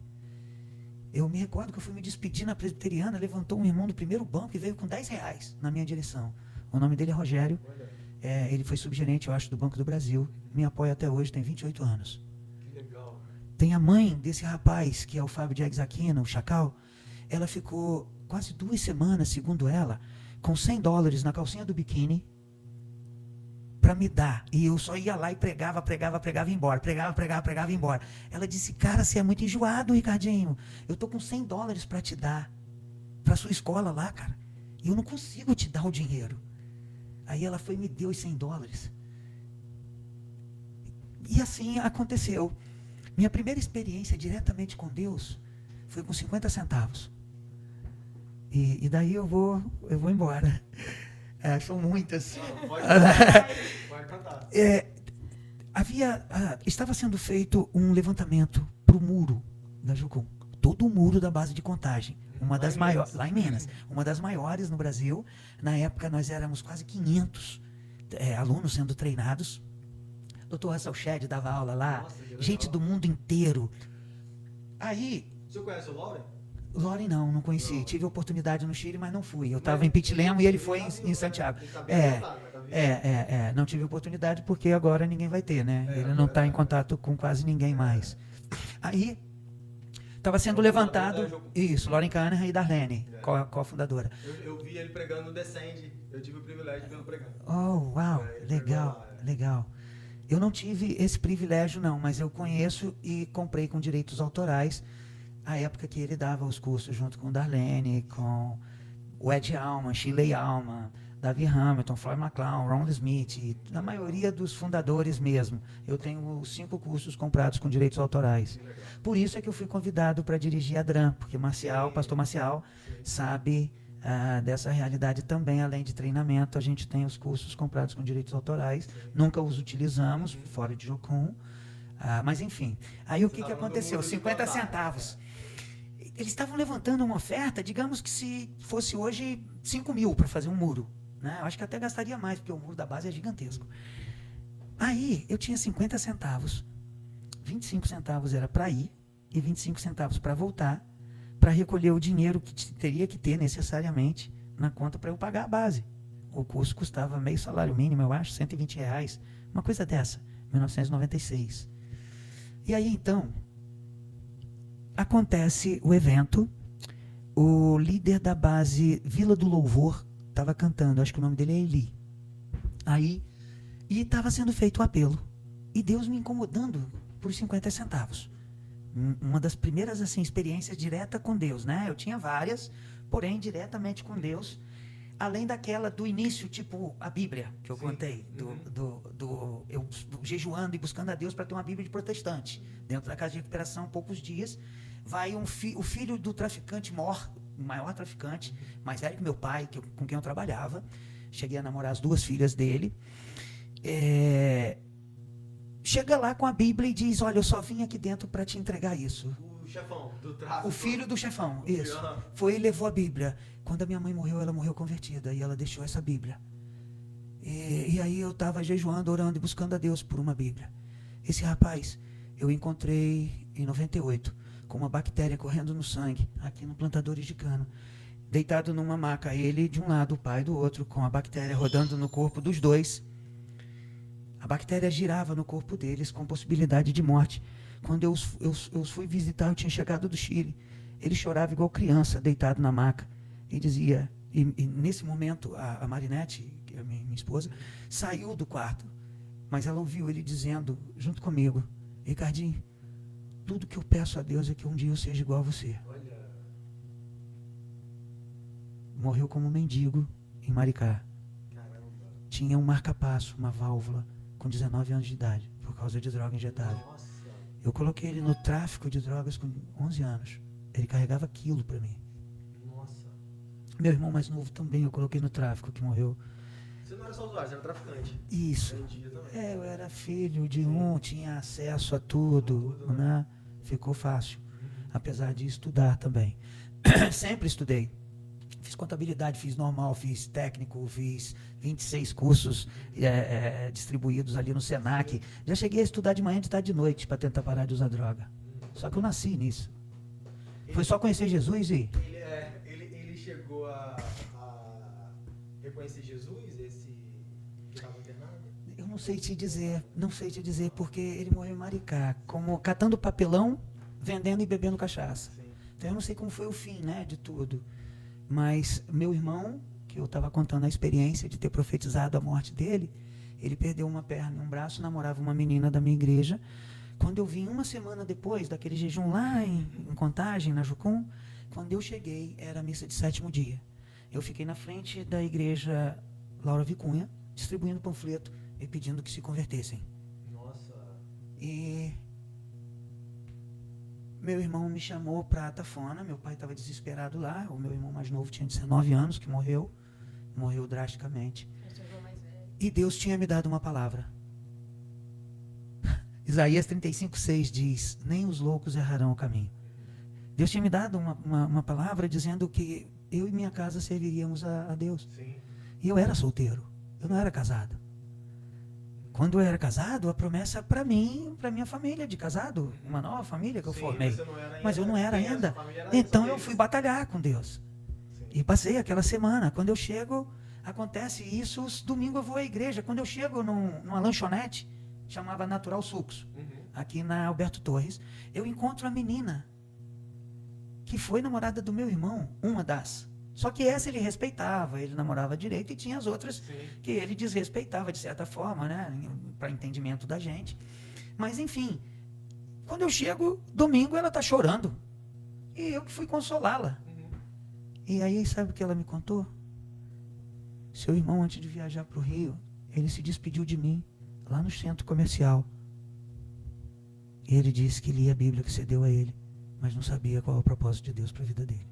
Eu me recordo que eu fui me despedir na presbiteriana, levantou um irmão do primeiro banco e veio com R$10 na minha direção. O nome dele é Rogério, ele foi subgerente, eu acho, do Banco do Brasil, me apoia até hoje, tem 28 anos. Que legal. Tem a mãe desse rapaz, que é o Fábio Diegues Aquino, o Chacal, ela ficou quase 2 semanas, segundo ela, com $100 na calcinha do biquíni, para me dar. E eu só ia lá e pregava e ia embora. Pregava e ia embora. Ela disse, cara, você é muito enjoado, Ricardinho. Eu tô com $100 para te dar. Para sua escola lá, cara. E eu não consigo te dar o dinheiro. Aí ela foi e me deu os $100. E assim aconteceu. Minha primeira experiência diretamente com Deus foi com 50 centavos. E daí eu vou embora. São muitas. Pode cantar. Estava sendo feito um levantamento para o muro da Jucum. Todo o muro da base de Contagem. Uma das maiores, lá em Minas. Uma das maiores no Brasil. Na época nós éramos quase 500 alunos sendo treinados. Dr. Russell Shedd dava aula lá. Nossa, gente do mundo inteiro. Aí... O senhor conhece o Lauren? Lauren não conheci. Não. Tive oportunidade no Chile, mas não fui. Eu estava em Pichilemu e ele foi em Santiago. Não tive oportunidade porque agora ninguém vai ter, né? Ele não está em contato com quase ninguém mais. Aí, estava sendo levantado... Isso, Lauren Kahneman e Darlene, co-fundadora. Eu vi ele pregando no Descende. Eu tive o privilégio de vê-lo pregando. Oh, uau, legal. Eu não tive esse privilégio, não, mas eu conheço e comprei com direitos autorais a época que ele dava os cursos junto com Darlene, com o Ed Alman, Shirley Alman, Davi Hamilton, Floyd McClown, Ron Smith, e a maioria dos fundadores mesmo. Eu tenho 5 cursos comprados com direitos autorais. Por isso é que eu fui convidado para dirigir a DRAM, porque pastor Marcial, sabe dessa realidade também, além de treinamento, a gente tem os cursos comprados com direitos autorais, nunca os utilizamos, fora de Jucum, mas enfim. Aí o que aconteceu? 50 centavos. Eles estavam levantando uma oferta, digamos que se fosse hoje 5 mil para fazer um muro. Né? Eu acho que até gastaria mais, porque o muro da base é gigantesco. Aí eu tinha 50 centavos, 25 centavos era para ir e 25 centavos para voltar, para recolher o dinheiro que teria que ter necessariamente na conta para eu pagar a base. O curso custava meio salário mínimo, eu acho, R$120, uma coisa dessa, 1996. E aí então, acontece o evento, o líder da base Vila do Louvor estava cantando, acho que o nome dele é Eli. E estava sendo feito o apelo. E Deus me incomodando por 50 centavos. Uma das primeiras assim, experiências direta com Deus, né? Eu tinha várias, porém diretamente com Deus, além daquela do início, tipo a Bíblia, que eu contei, eu jejuando e buscando a Deus para ter uma Bíblia de protestante. Dentro da Casa de Recuperação, poucos dias, vai o filho do traficante mor, o maior traficante, mais velho que meu pai, com quem eu trabalhava. Cheguei a namorar as 2 filhas dele. Chega lá com a Bíblia e diz, olha, eu só vim aqui dentro para te entregar isso. O chefão do tráfico. O filho do chefão, isso. Foi e levou a Bíblia. Quando a minha mãe morreu, ela morreu convertida e ela deixou essa Bíblia. E aí eu estava jejuando, orando e buscando a Deus por uma Bíblia. Esse rapaz, eu encontrei em 98, com uma bactéria correndo no sangue, aqui no Plantadores de Cana. Deitado numa maca, ele de um lado, o pai do outro, com a bactéria rodando no corpo dos dois. A bactéria girava no corpo deles com possibilidade de morte. Quando eu fui visitar, eu tinha chegado do Chile. Ele chorava igual criança, deitado na maca. E dizia, e nesse momento, a Marinette, que é a minha esposa, saiu do quarto. Mas ela ouviu ele dizendo, junto comigo, Ricardinho, tudo que eu peço a Deus é que um dia eu seja igual a você. Olha. Morreu como um mendigo em Maricá. Caramba. Tinha um marca-passo, uma válvula, com 19 anos de idade, por causa de droga injetável. Nossa. Eu coloquei ele no tráfico de drogas com 11 anos. Ele carregava quilo para mim. Nossa. Meu irmão mais novo também eu coloquei no tráfico, que morreu Você não era só usuário, você era traficante. Isso. Vendia também. Eu era filho de um, tinha acesso a tudo, né? Ficou fácil. Apesar de estudar também. Sempre estudei. Fiz contabilidade, fiz normal, fiz técnico, fiz 26 cursos distribuídos ali no Senac. Já cheguei a estudar de manhã, de tarde e de noite para tentar parar de usar droga. Só que eu nasci nisso. Foi só conhecer Jesus e... Ele chegou a reconhecer Jesus, esse que estava internado? Eu não sei te dizer, porque ele morreu em Maricá, como catando papelão, vendendo e bebendo cachaça. Sim. Então eu não sei como foi o fim, né, de tudo. Mas meu irmão, que eu estava contando a experiência de ter profetizado a morte dele, ele perdeu uma perna e um braço, namorava uma menina da minha igreja. Quando eu vim uma semana depois daquele jejum lá em Contagem, na Jucum, quando eu cheguei, era a missa de 7º dia. Eu fiquei na frente da igreja Laura Vicunha, distribuindo panfleto e pedindo que se convertessem. Nossa. E meu irmão me chamou para Tafona, meu pai estava desesperado lá, o meu irmão mais novo tinha 19 anos, que morreu drasticamente. Seu irmão mais velho. E Deus tinha me dado uma palavra. Isaías 35:6 diz, nem os loucos errarão o caminho. Deus tinha me dado uma palavra dizendo que eu e minha casa serviríamos a Deus. Sim. E eu era solteiro, eu não era casado. Quando eu era casado, a promessa para mim, para minha família de casado, uma nova família que eu formei. Mas eu não era ainda. Então eu fui batalhar com Deus. Sim. E passei aquela semana. Quando eu chego, acontece isso. Domingo eu vou à igreja. Quando eu chego numa lanchonete, chamava Natural Sucos, aqui na Alberto Torres, eu encontro a menina que foi namorada do meu irmão, uma das. Só que essa ele respeitava, ele namorava direito, e tinha as outras Sim. que ele desrespeitava de certa forma, né, para entendimento da gente. Mas enfim, quando eu chego, domingo ela está chorando, e eu que fui consolá-la. E aí sabe o que ela me contou? Seu irmão, antes de viajar para o Rio, ele se despediu de mim, lá no centro comercial. E ele disse que lia a Bíblia que você deu a ele, mas não sabia qual é o propósito de Deus para a vida dele.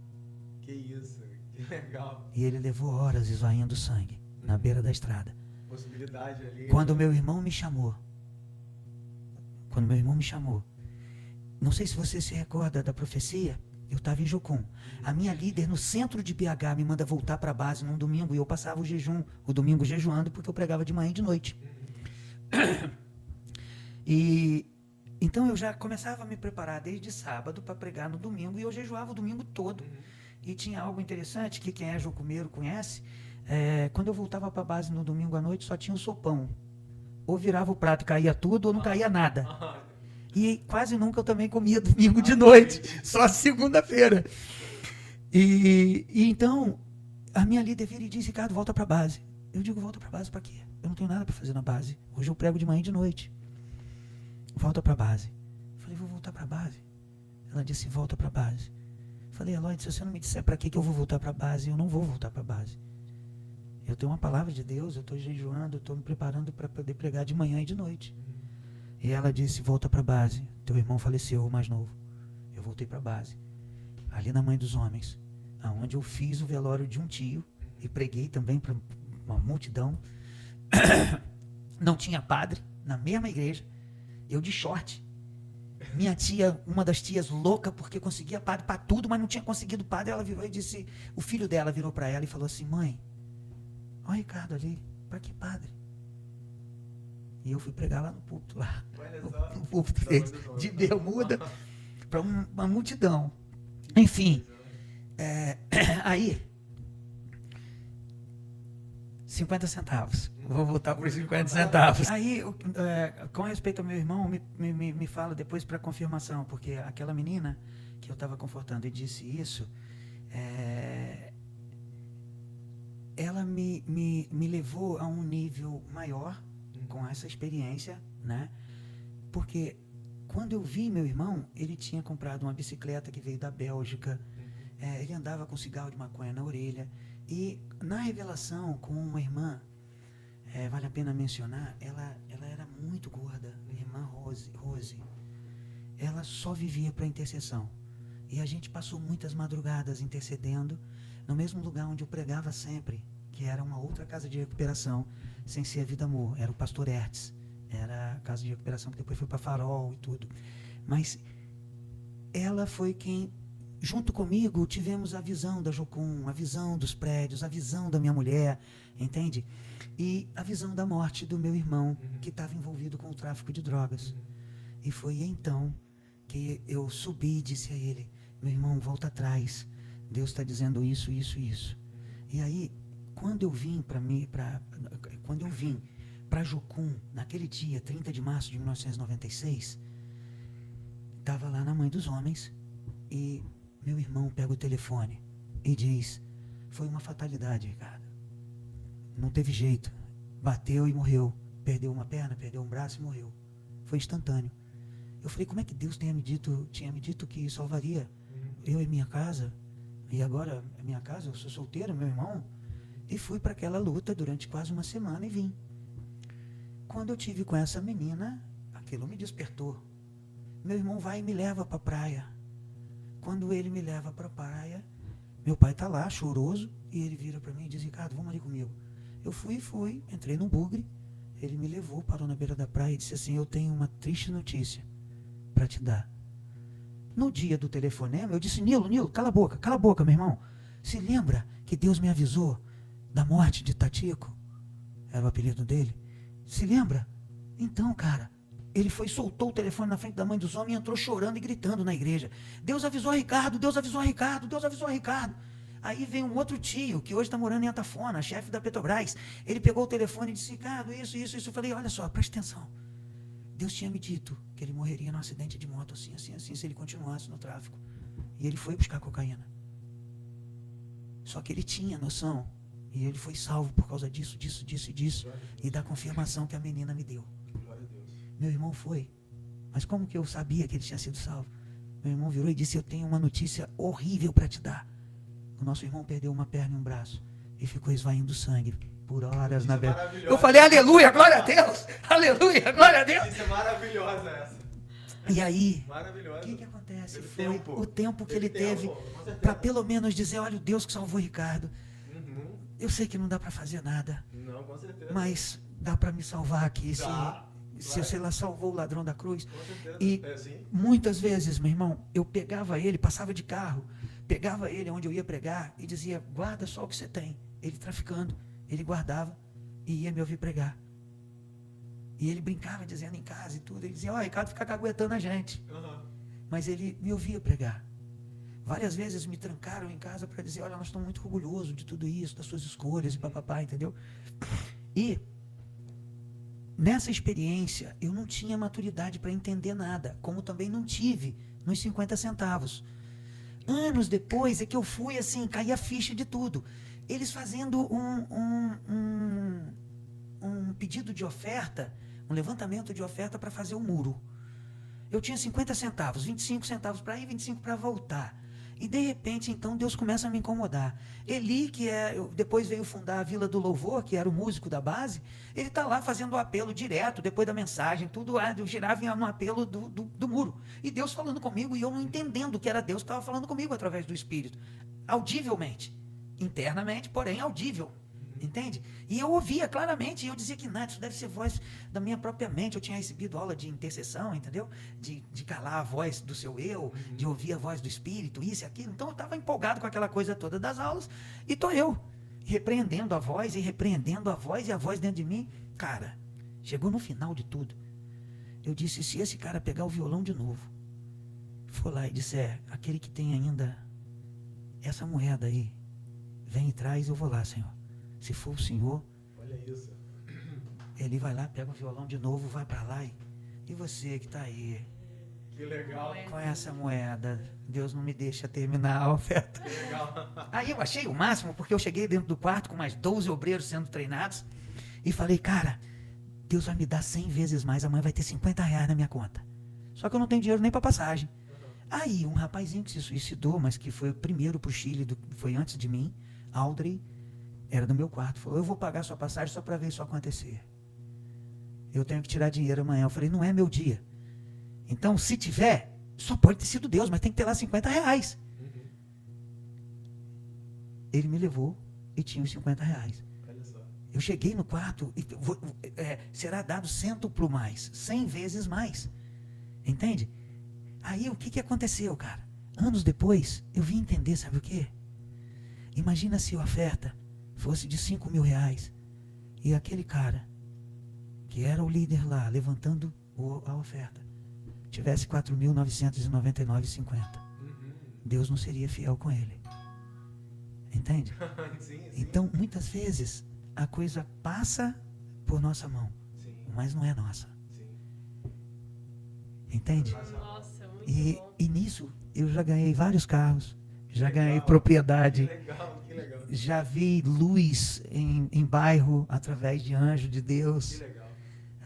Que isso, que legal. E ele levou horas esvaindo sangue na beira da estrada. Possibilidade ali. Quando meu irmão me chamou, não sei se você se recorda da profecia, eu estava em Jocum. A minha líder no centro de BH me manda voltar para a base num domingo, e eu passava o domingo jejuando, porque eu pregava de manhã e de noite. E então eu já começava a me preparar desde sábado para pregar no domingo, e eu jejuava o domingo todo. E tinha algo interessante, que quem é jocumeiro conhece, quando eu voltava para a base no domingo à noite, só tinha o sopão. Ou virava o prato e caía tudo, ou não caía nada. E quase nunca eu também comia domingo de noite, só segunda-feira. E então, a minha líder vira e diz, Ricardo, volta para a base. Eu digo, volta para a base para quê? Eu não tenho nada para fazer na base. Hoje eu prego de manhã e de noite. Volta para a base. Eu falei, vou voltar para a base. Ela disse, volta para a base. Eu falei, Eloy, se você não me disser para que eu vou voltar para a base, eu não vou voltar para a base. Eu tenho uma palavra de Deus, eu estou jejuando, eu estou me preparando para poder pregar de manhã e de noite. E ela disse, volta para a base. Teu irmão faleceu, o mais novo. Eu voltei para a base. Ali na Mãe dos Homens, aonde eu fiz o velório de um tio e preguei também para uma multidão. Não tinha padre na mesma igreja. Eu de short. Minha tia, uma das tias louca porque conseguia padre para tudo, mas não tinha conseguido padre. Ela virou e disse, o filho dela virou para ela e falou assim, mãe, olha o Ricardo ali, para que padre? E eu fui pregar lá no púlpito, lá. No púlpito deles, de bermuda, para uma multidão. Enfim, aí, 50 centavos. Vou voltar por 50 centavos. Aí, com respeito ao meu irmão, me fala depois para confirmação, porque aquela menina que eu estava confortando e disse isso, ela me levou a um nível maior com essa experiência, né? Porque quando eu vi meu irmão, ele tinha comprado uma bicicleta que veio da Bélgica, ele andava com cigarro de maconha na orelha, e na revelação com uma irmã, vale a pena mencionar, ela era muito gorda, irmã Rose. Ela só vivia para intercessão. E a gente passou muitas madrugadas intercedendo, no mesmo lugar onde eu pregava sempre, que era uma outra casa de recuperação, sem ser a Vida Amor, era o Pastor Hertz, era a casa de recuperação que depois foi para Farol e tudo. Mas ela foi quem, junto comigo, tivemos a visão da Jocum, a visão dos prédios, a visão da minha mulher, entende? E a visão da morte do meu irmão, que estava envolvido com o tráfico de drogas. E foi então que eu subi e disse a ele, meu irmão, volta atrás, Deus está dizendo isso, isso, isso. E aí, quando eu vim para Jocum, naquele dia, 30 de março de 1996, estava lá na Mãe dos Homens, e meu irmão pega o telefone e diz, foi uma fatalidade, Ricardo. Não teve jeito. Bateu e morreu. Perdeu uma perna, perdeu um braço e morreu. Foi instantâneo. Eu falei, como é que Deus tinha me dito que salvaria eu e minha casa? E agora, a minha casa, eu sou solteiro, meu irmão. E fui para aquela luta durante quase uma semana e vim. Quando eu tive com essa menina, aquilo me despertou. Meu irmão vai e me leva para a praia. Quando ele me leva para a praia, meu pai está lá, choroso, e ele vira para mim e diz, Ricardo, vamos ali comigo. Eu fui, entrei num bugre, ele me levou, parou na beira da praia e disse assim, eu tenho uma triste notícia para te dar. No dia do telefonema, eu disse, Nilo, cala a boca, meu irmão. Se lembra que Deus me avisou da morte de Tatico? Era o apelido dele. Se lembra? Então, cara, ele foi, soltou o telefone na frente da Mãe dos Homens e entrou chorando e gritando na igreja. Deus avisou a Ricardo, Deus avisou a Ricardo, Deus avisou a Ricardo. Aí vem um outro tio, que hoje está morando em Atafona, chefe da Petrobras. Ele pegou o telefone e disse, Ricardo, isso. Eu falei, olha só, presta atenção. Deus tinha me dito que ele morreria num acidente de moto assim, se ele continuasse no tráfico. E ele foi buscar cocaína. Só que ele tinha noção. E ele foi salvo por causa disso. E da confirmação que a menina me deu. Meu irmão foi. Mas como que eu sabia que ele tinha sido salvo? Meu irmão virou e disse, eu tenho uma notícia horrível para te dar. O nosso irmão perdeu uma perna e um braço. E ficou esvaindo sangue por horas na beira. Eu falei, aleluia, glória a Deus. Aleluia, glória a Deus. Isso é maravilhosa essa. E aí, o que acontece? Foi o tempo que ele teve para pelo menos dizer, olha o Deus que salvou o Ricardo. Eu sei que não dá para fazer nada. Não, com certeza. Mas dá para me salvar aqui. Se você lá salvou o ladrão da cruz. E muitas vezes, meu irmão, eu pegava ele, passava de carro, pegava ele onde eu ia pregar e dizia, guarda só o que você tem. Ele traficando, ele guardava e ia me ouvir pregar. E ele brincava dizendo em casa e tudo, ele dizia, ó, Ricardo fica caguetando a gente. Mas ele me ouvia pregar. Várias vezes me trancaram em casa para dizer, olha, nós estamos muito orgulhosos de tudo isso, das suas escolhas e papapá, entendeu? E nessa experiência, eu não tinha maturidade para entender nada, como também não tive nos 50 centavos. Anos depois é que eu fui assim, caí a ficha de tudo. Eles fazendo um pedido de oferta, um levantamento de oferta para fazer o muro. Eu tinha 50 centavos, 25 centavos para ir, 25 para voltar. E de repente, então, Deus começa a me incomodar. Eli, depois veio fundar a Vila do Louvor, que era o músico da base, ele está lá fazendo o apelo direto, depois da mensagem, tudo eu girava no apelo do muro. E Deus falando comigo, e eu não entendendo que era Deus que estava falando comigo através do Espírito. Audivelmente. Internamente, porém audível. Entende? E eu ouvia claramente, e eu dizia que não, isso deve ser voz da minha própria mente. Eu tinha recebido aula de intercessão, entendeu? De calar a voz do seu eu, de ouvir a voz do Espírito, isso e aquilo. Então eu estava empolgado com aquela coisa toda das aulas, e estou eu, repreendendo a voz, e a voz dentro de mim. Cara, chegou no final de tudo. Eu disse, se esse cara pegar o violão de novo, for lá e disser, aquele que tem ainda essa moeda aí, vem e traz, eu vou lá, Senhor. Se for o Senhor, olha isso. Ele vai lá, pega o violão de novo, vai para lá e você que está aí. Que legal. Com essa moeda, Deus não me deixa terminar a oferta. Que legal. Aí eu achei o máximo, porque eu cheguei dentro do quarto com mais 12 obreiros sendo treinados e falei, cara, Deus vai me dar 100 vezes mais, amanhã vai ter R$50 na minha conta. Só que eu não tenho dinheiro nem para passagem. Aí um rapazinho que se suicidou, mas que foi o primeiro para o Chile, foi antes de mim, Aldrey, era do meu quarto, falou, eu vou pagar sua passagem só para ver isso acontecer. Eu tenho que tirar dinheiro amanhã. Eu falei, não é meu dia. Então, se tiver, só pode ter sido Deus, mas tem que ter lá R$50. Ele me levou e tinha os R$50. Olha só. Eu cheguei no quarto e será dado 100 mais, 100 vezes mais. Entende? Aí o que aconteceu, cara? Anos depois, eu vim entender, sabe o quê? Imagina se a oferta fosse de R$5.000 e aquele cara, que era o líder lá, levantando a oferta, tivesse 4.999,50. Deus não seria fiel com ele. Entende? Sim. Então, muitas vezes, a coisa passa por nossa mão, Sim. mas não é nossa. Sim. Nossa, Entende? muito bom. E nisso, eu já ganhei vários carros, já Legal. ganhei propriedade, Que legal. já vi luz em bairro através de anjo de Deus. Que legal.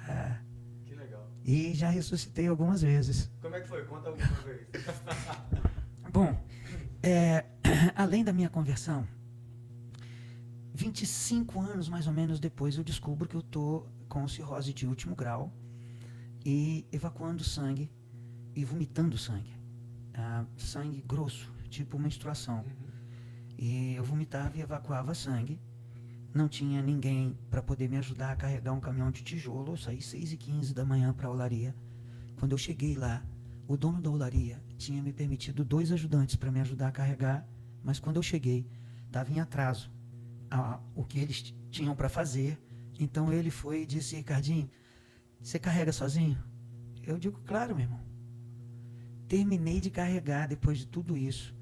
Ah, Que legal. e já ressuscitei algumas vezes. Como é que foi? Conta alguma vez. Bom, além da minha conversão, 25 anos mais ou menos depois eu descubro que eu estou com cirrose de último grau e evacuando sangue e vomitando sangue. Sangue grosso, tipo menstruação. E eu vomitava e evacuava sangue. Não tinha ninguém para poder me ajudar a carregar um caminhão de tijolo. Eu saí 6h15 da manhã para a olaria. Quando eu cheguei lá, o dono da olaria tinha me permitido 2 ajudantes para me ajudar a carregar, mas quando eu cheguei, estava em atraso o que eles tinham para fazer. Então ele foi e disse: Ricardinho, você carrega sozinho? Eu digo: claro, meu irmão. Terminei de carregar depois de tudo isso.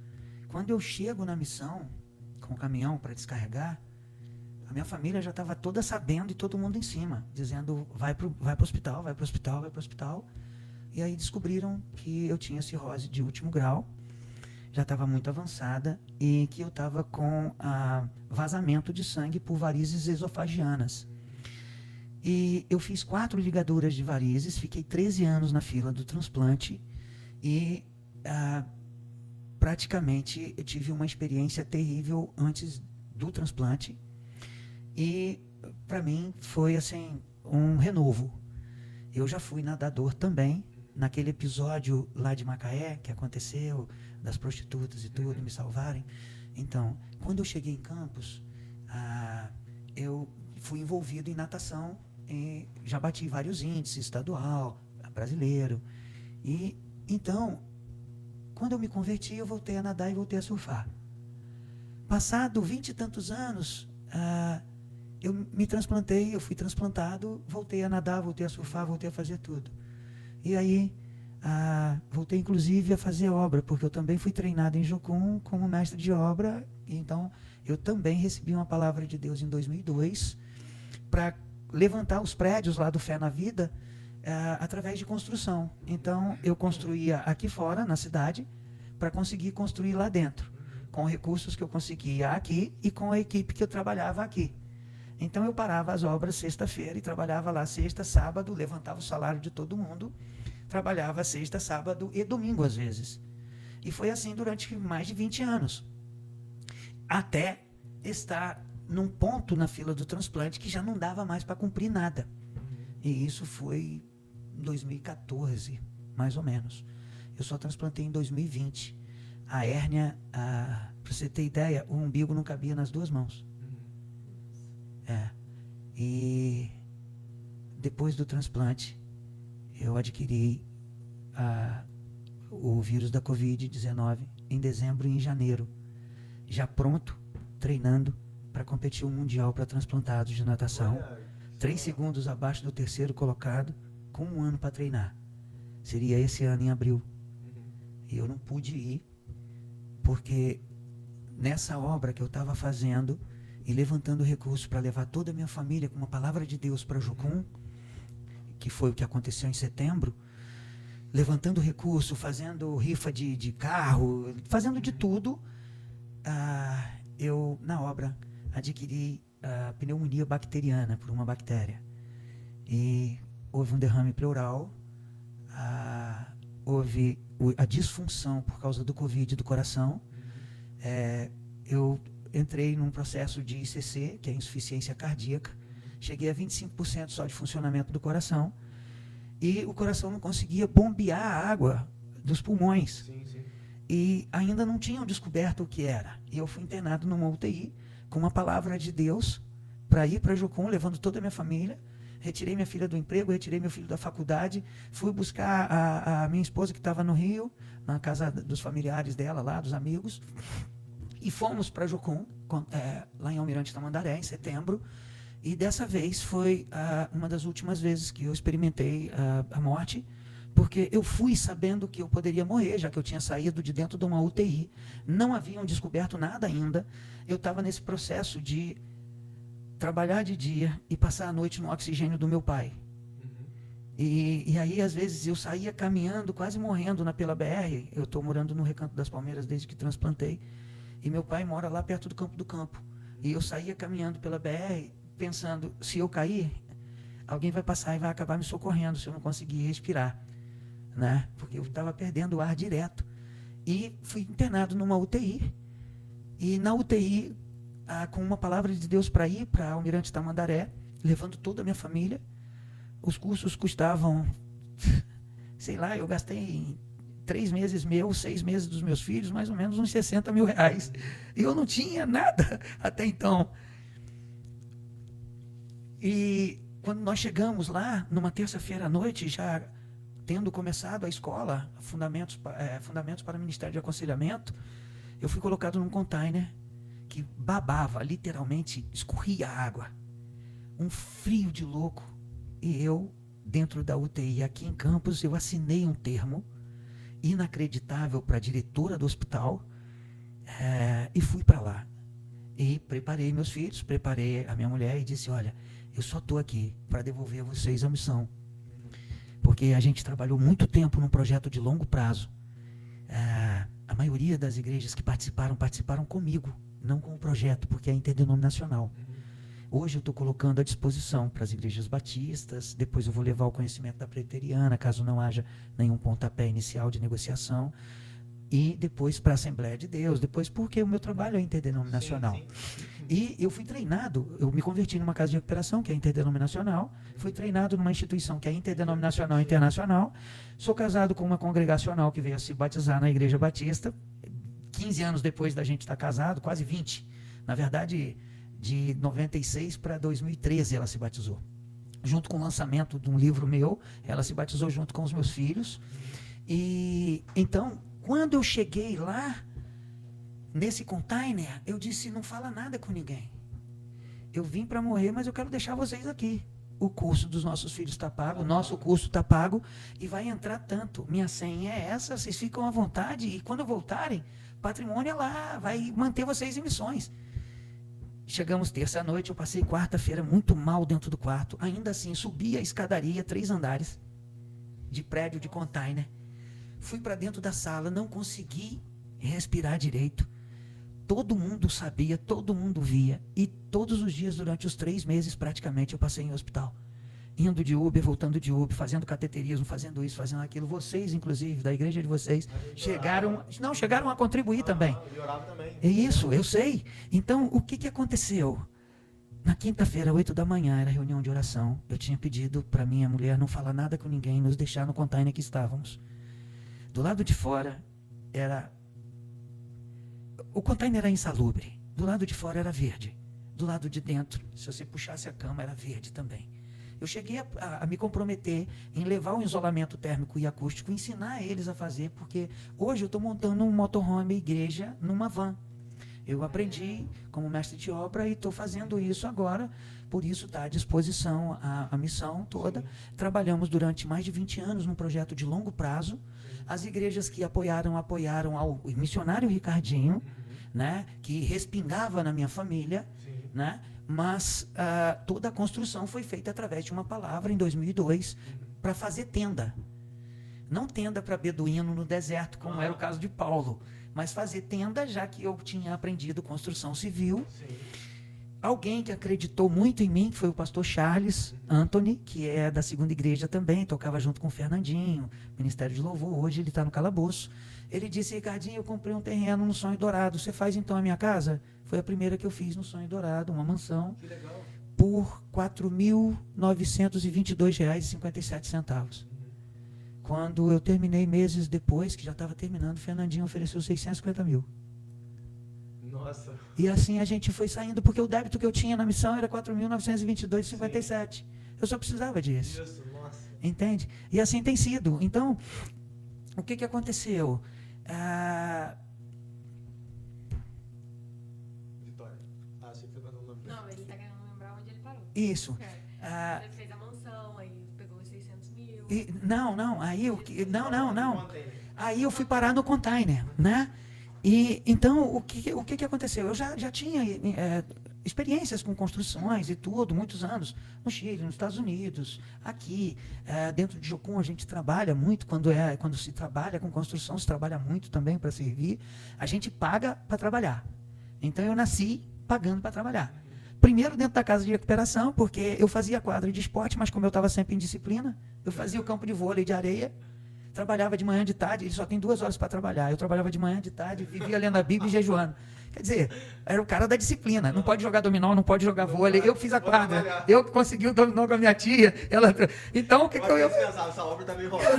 Quando eu chego na missão, com o caminhão para descarregar, a minha família já estava toda sabendo e todo mundo em cima, dizendo: vai pro hospital, vai pro hospital, vai pro hospital. E aí descobriram que eu tinha cirrose de último grau, já estava muito avançada e que eu estava com vazamento de sangue por varizes esofagianas. E eu fiz 4 ligaduras de varizes, fiquei 13 anos na fila do transplante e praticamente eu tive uma experiência terrível antes do transplante. E para mim foi assim um renovo. Eu já fui nadador também, naquele episódio lá de Macaé, que aconteceu, das prostitutas e tudo, me salvarem. Então, quando eu cheguei em Campos, eu fui envolvido em natação, e já bati vários índices, estadual, brasileiro. E então, quando eu me converti, eu voltei a nadar e voltei a surfar. Passado 20 e tantos anos, eu me transplantei, eu fui transplantado, voltei a nadar, voltei a surfar, voltei a fazer tudo. E aí, voltei inclusive a fazer obra, porque eu também fui treinado em Jocum como mestre de obra. Então, eu também recebi uma palavra de Deus em 2002 para levantar os prédios lá do Fé na Vida através de construção. Então, eu construía aqui fora, na cidade, para conseguir construir lá dentro, com recursos que eu conseguia aqui e com a equipe que eu trabalhava aqui. Então, eu parava as obras sexta-feira e trabalhava lá sexta, sábado, levantava o salário de todo mundo, trabalhava sexta, sábado e domingo às vezes. E foi assim durante mais de 20 anos. Até estar num ponto na fila do transplante que já não dava mais para cumprir nada. E isso foi em 2014, mais ou menos. Eu só transplantei em 2020. A hérnia, para você ter ideia, o umbigo não cabia nas 2 mãos. E depois do transplante, eu adquiri o vírus da Covid-19 em dezembro e em janeiro, já pronto, treinando para competir o Mundial para transplantados de natação. 3 segundos abaixo do terceiro colocado, com 1 ano para treinar. Seria esse ano em abril. E eu não pude ir, porque nessa obra que eu estava fazendo e levantando recursos para levar toda a minha família com uma palavra de Deus para Jocum, que foi o que aconteceu em setembro, levantando recurso, fazendo rifa de carro, fazendo de tudo, eu, na obra, adquiri pneumonia bacteriana por uma bactéria. E houve um derrame pleural, houve a disfunção por causa do Covid do coração. Eu entrei num processo de ICC, que é insuficiência cardíaca. Cheguei a 25% só de funcionamento do coração. E o coração não conseguia bombear a água dos pulmões. Sim. E ainda não tinham descoberto o que era. E eu fui internado numa UTI com uma palavra de Deus para ir para Jocum, levando toda a minha família. Retirei minha filha do emprego, retirei meu filho da faculdade, fui buscar a minha esposa que estava no Rio, na casa dos familiares dela lá, dos amigos, e fomos para Jocum, lá em Almirante Tamandaré, em setembro. E dessa vez foi uma das últimas vezes que eu experimentei a morte, porque eu fui sabendo que eu poderia morrer, já que eu tinha saído de dentro de uma UTI. Não haviam descoberto nada ainda. Eu estava nesse processo de trabalhar de dia e passar a noite no oxigênio do meu pai. E aí, às vezes, eu saía caminhando, quase morrendo pela BR. Eu estou morando no Recanto das Palmeiras desde que transplantei. E meu pai mora lá perto do Campo do Campo. E eu saía caminhando pela BR, pensando, se eu cair, alguém vai passar e vai acabar me socorrendo se eu não conseguir respirar, né? Porque eu estava perdendo o ar direto. E fui internado numa UTI. E na UTI, com uma palavra de Deus para ir para Almirante Tamandaré, levando toda a minha família. Os cursos custavam, sei lá, eu gastei 3 meses meus, 6 meses dos meus filhos, mais ou menos uns 60 mil reais. E eu não tinha nada até então. E quando nós chegamos lá, numa terça-feira à noite, já tendo começado a escola, Fundamentos para o Ministério de Aconselhamento, eu fui colocado num container que babava, literalmente escorria água. Um frio de louco. E eu, dentro da UTI aqui em Campos, eu assinei um termo inacreditável para a diretora do hospital e fui para lá. E preparei meus filhos, preparei a minha mulher e disse, olha, eu só estou aqui para devolver a vocês a missão. Porque a gente trabalhou muito tempo num projeto de longo prazo. A maioria das igrejas que participaram comigo, não com o projeto, porque é interdenominacional. Hoje eu estou colocando à disposição para as igrejas batistas, depois eu vou levar o conhecimento da preteriana, caso não haja nenhum pontapé inicial de negociação, e depois para a Assembleia de Deus, depois porque o meu trabalho é interdenominacional. Sim, sim. E eu fui treinado, eu me converti numa casa de recuperação, que é interdenominacional, fui treinado numa instituição que é interdenominacional e internacional, sou casado com uma congregacional que veio a se batizar na Igreja Batista, 15 anos depois da gente estar casado, quase 20, na verdade, de 96 para 2013 ela se batizou. Junto com o lançamento de um livro meu, ela se batizou junto com os meus filhos. E então, quando eu cheguei lá, nesse container, eu disse, não fala nada com ninguém. Eu vim para morrer, mas eu quero deixar vocês aqui. O curso dos nossos filhos está pago, o nosso curso está pago e vai entrar tanto. Minha senha é essa, vocês ficam à vontade e quando voltarem, patrimônio é lá, vai manter vocês em missões. Chegamos terça-noite, eu passei quarta-feira muito mal dentro do quarto. Ainda assim, subi a escadaria, 3 andares de prédio de container. Fui para dentro da sala, não consegui respirar direito. Todo mundo sabia, todo mundo via. E todos os dias, durante os 3 meses, praticamente, eu passei em hospital. Indo de Uber, voltando de Uber, fazendo cateterismo, fazendo isso, fazendo aquilo. Vocês, inclusive, da igreja de vocês, chegaram a contribuir também. É isso, eu sei. Então, o que aconteceu? Na quinta-feira, 8 da manhã, era reunião de oração. Eu tinha pedido para minha mulher não falar nada com ninguém, nos deixar no container que estávamos. Do lado de fora, o container era insalubre. Do lado de fora era verde. Do lado de dentro, se você puxasse a cama, era verde também. Eu cheguei a me comprometer em levar o isolamento térmico e acústico, ensinar eles a fazer, porque hoje eu estou montando um motorhome igreja numa van. Eu aprendi como mestre de obra e estou fazendo isso agora, por isso está à disposição a missão toda. Sim. Trabalhamos durante mais de 20 anos num projeto de longo prazo. As igrejas que apoiaram ao missionário Ricardinho, né, que respingava na minha família, né? Mas toda a construção foi feita através de uma palavra em 2002 para fazer tenda. Não tenda para beduíno no deserto, como era o caso de Paulo, mas fazer tenda, já que eu tinha aprendido construção civil. Sim. Alguém que acreditou muito em mim, que foi o pastor Charles Anthony, que é da Segunda Igreja também, tocava junto com o Fernandinho, Ministério de Louvor, hoje ele está no calabouço. Ele disse, Ricardinho, eu comprei um terreno no Sonho Dourado, você faz então a minha casa? Foi a primeira que eu fiz no Sonho Dourado, uma mansão, por R$ 4.922,57. Quando eu terminei meses depois, que já estava terminando, o Fernandinho ofereceu 650 mil. Nossa. E assim a gente foi saindo, porque o débito que eu tinha na missão era 4.922,57. Eu só precisava disso. Isso, nossa. Entende? E assim tem sido. Então, o que aconteceu? Vitória. Você foi dando o nome. Não, ele tá querendo lembrar onde ele parou. Isso. Ele fez a mansão, aí pegou os 600 mil. Não. Aí eu, não. Container. Aí eu fui parar no container, né? E então o que aconteceu? Eu já tinha experiências com construções e tudo, muitos anos, no Chile, nos Estados Unidos, aqui, dentro de Jocum a gente trabalha muito, quando se trabalha com construção, se trabalha muito também para servir, a gente paga para trabalhar. Então eu nasci pagando para trabalhar. Primeiro dentro da casa de recuperação, porque eu fazia quadra de esporte, mas como eu estava sempre em disciplina, eu fazia o campo de vôlei de areia, trabalhava de manhã, de tarde, ele só tem 2 horas para trabalhar. Eu trabalhava de manhã, de tarde, vivia lendo a Bíblia e jejuando. Quer dizer, era o cara da disciplina. Não pode jogar dominó, não pode jogar vôlei. Eu fiz a quadra. Eu consegui o dominó com a minha tia. Então, o que eu... Essa obra tá meio enrolada.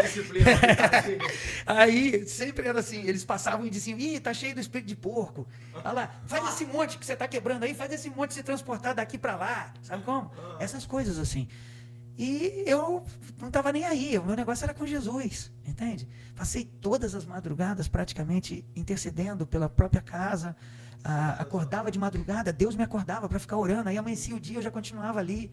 Disciplina. Aí, sempre era assim, eles passavam e diziam, tá cheio do espírito de porco. Olha lá, faz esse monte que você tá quebrando aí, faz esse monte se transportar daqui para lá. Sabe como? Essas coisas assim. E eu não estava nem aí, o meu negócio era com Jesus, entende? Passei todas as madrugadas praticamente intercedendo pela própria casa, acordava de madrugada, Deus me acordava para ficar orando, aí amanhecia o dia, eu já continuava ali,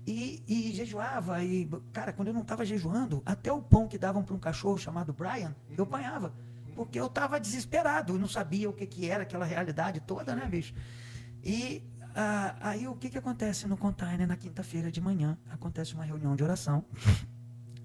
e jejuava, e cara, quando eu não estava jejuando, até o pão que davam para um cachorro chamado Brian, eu apanhava, porque eu estava desesperado, eu não sabia o que era aquela realidade toda, né, bicho? E aí o que acontece no container na quinta-feira de manhã? Acontece uma reunião de oração.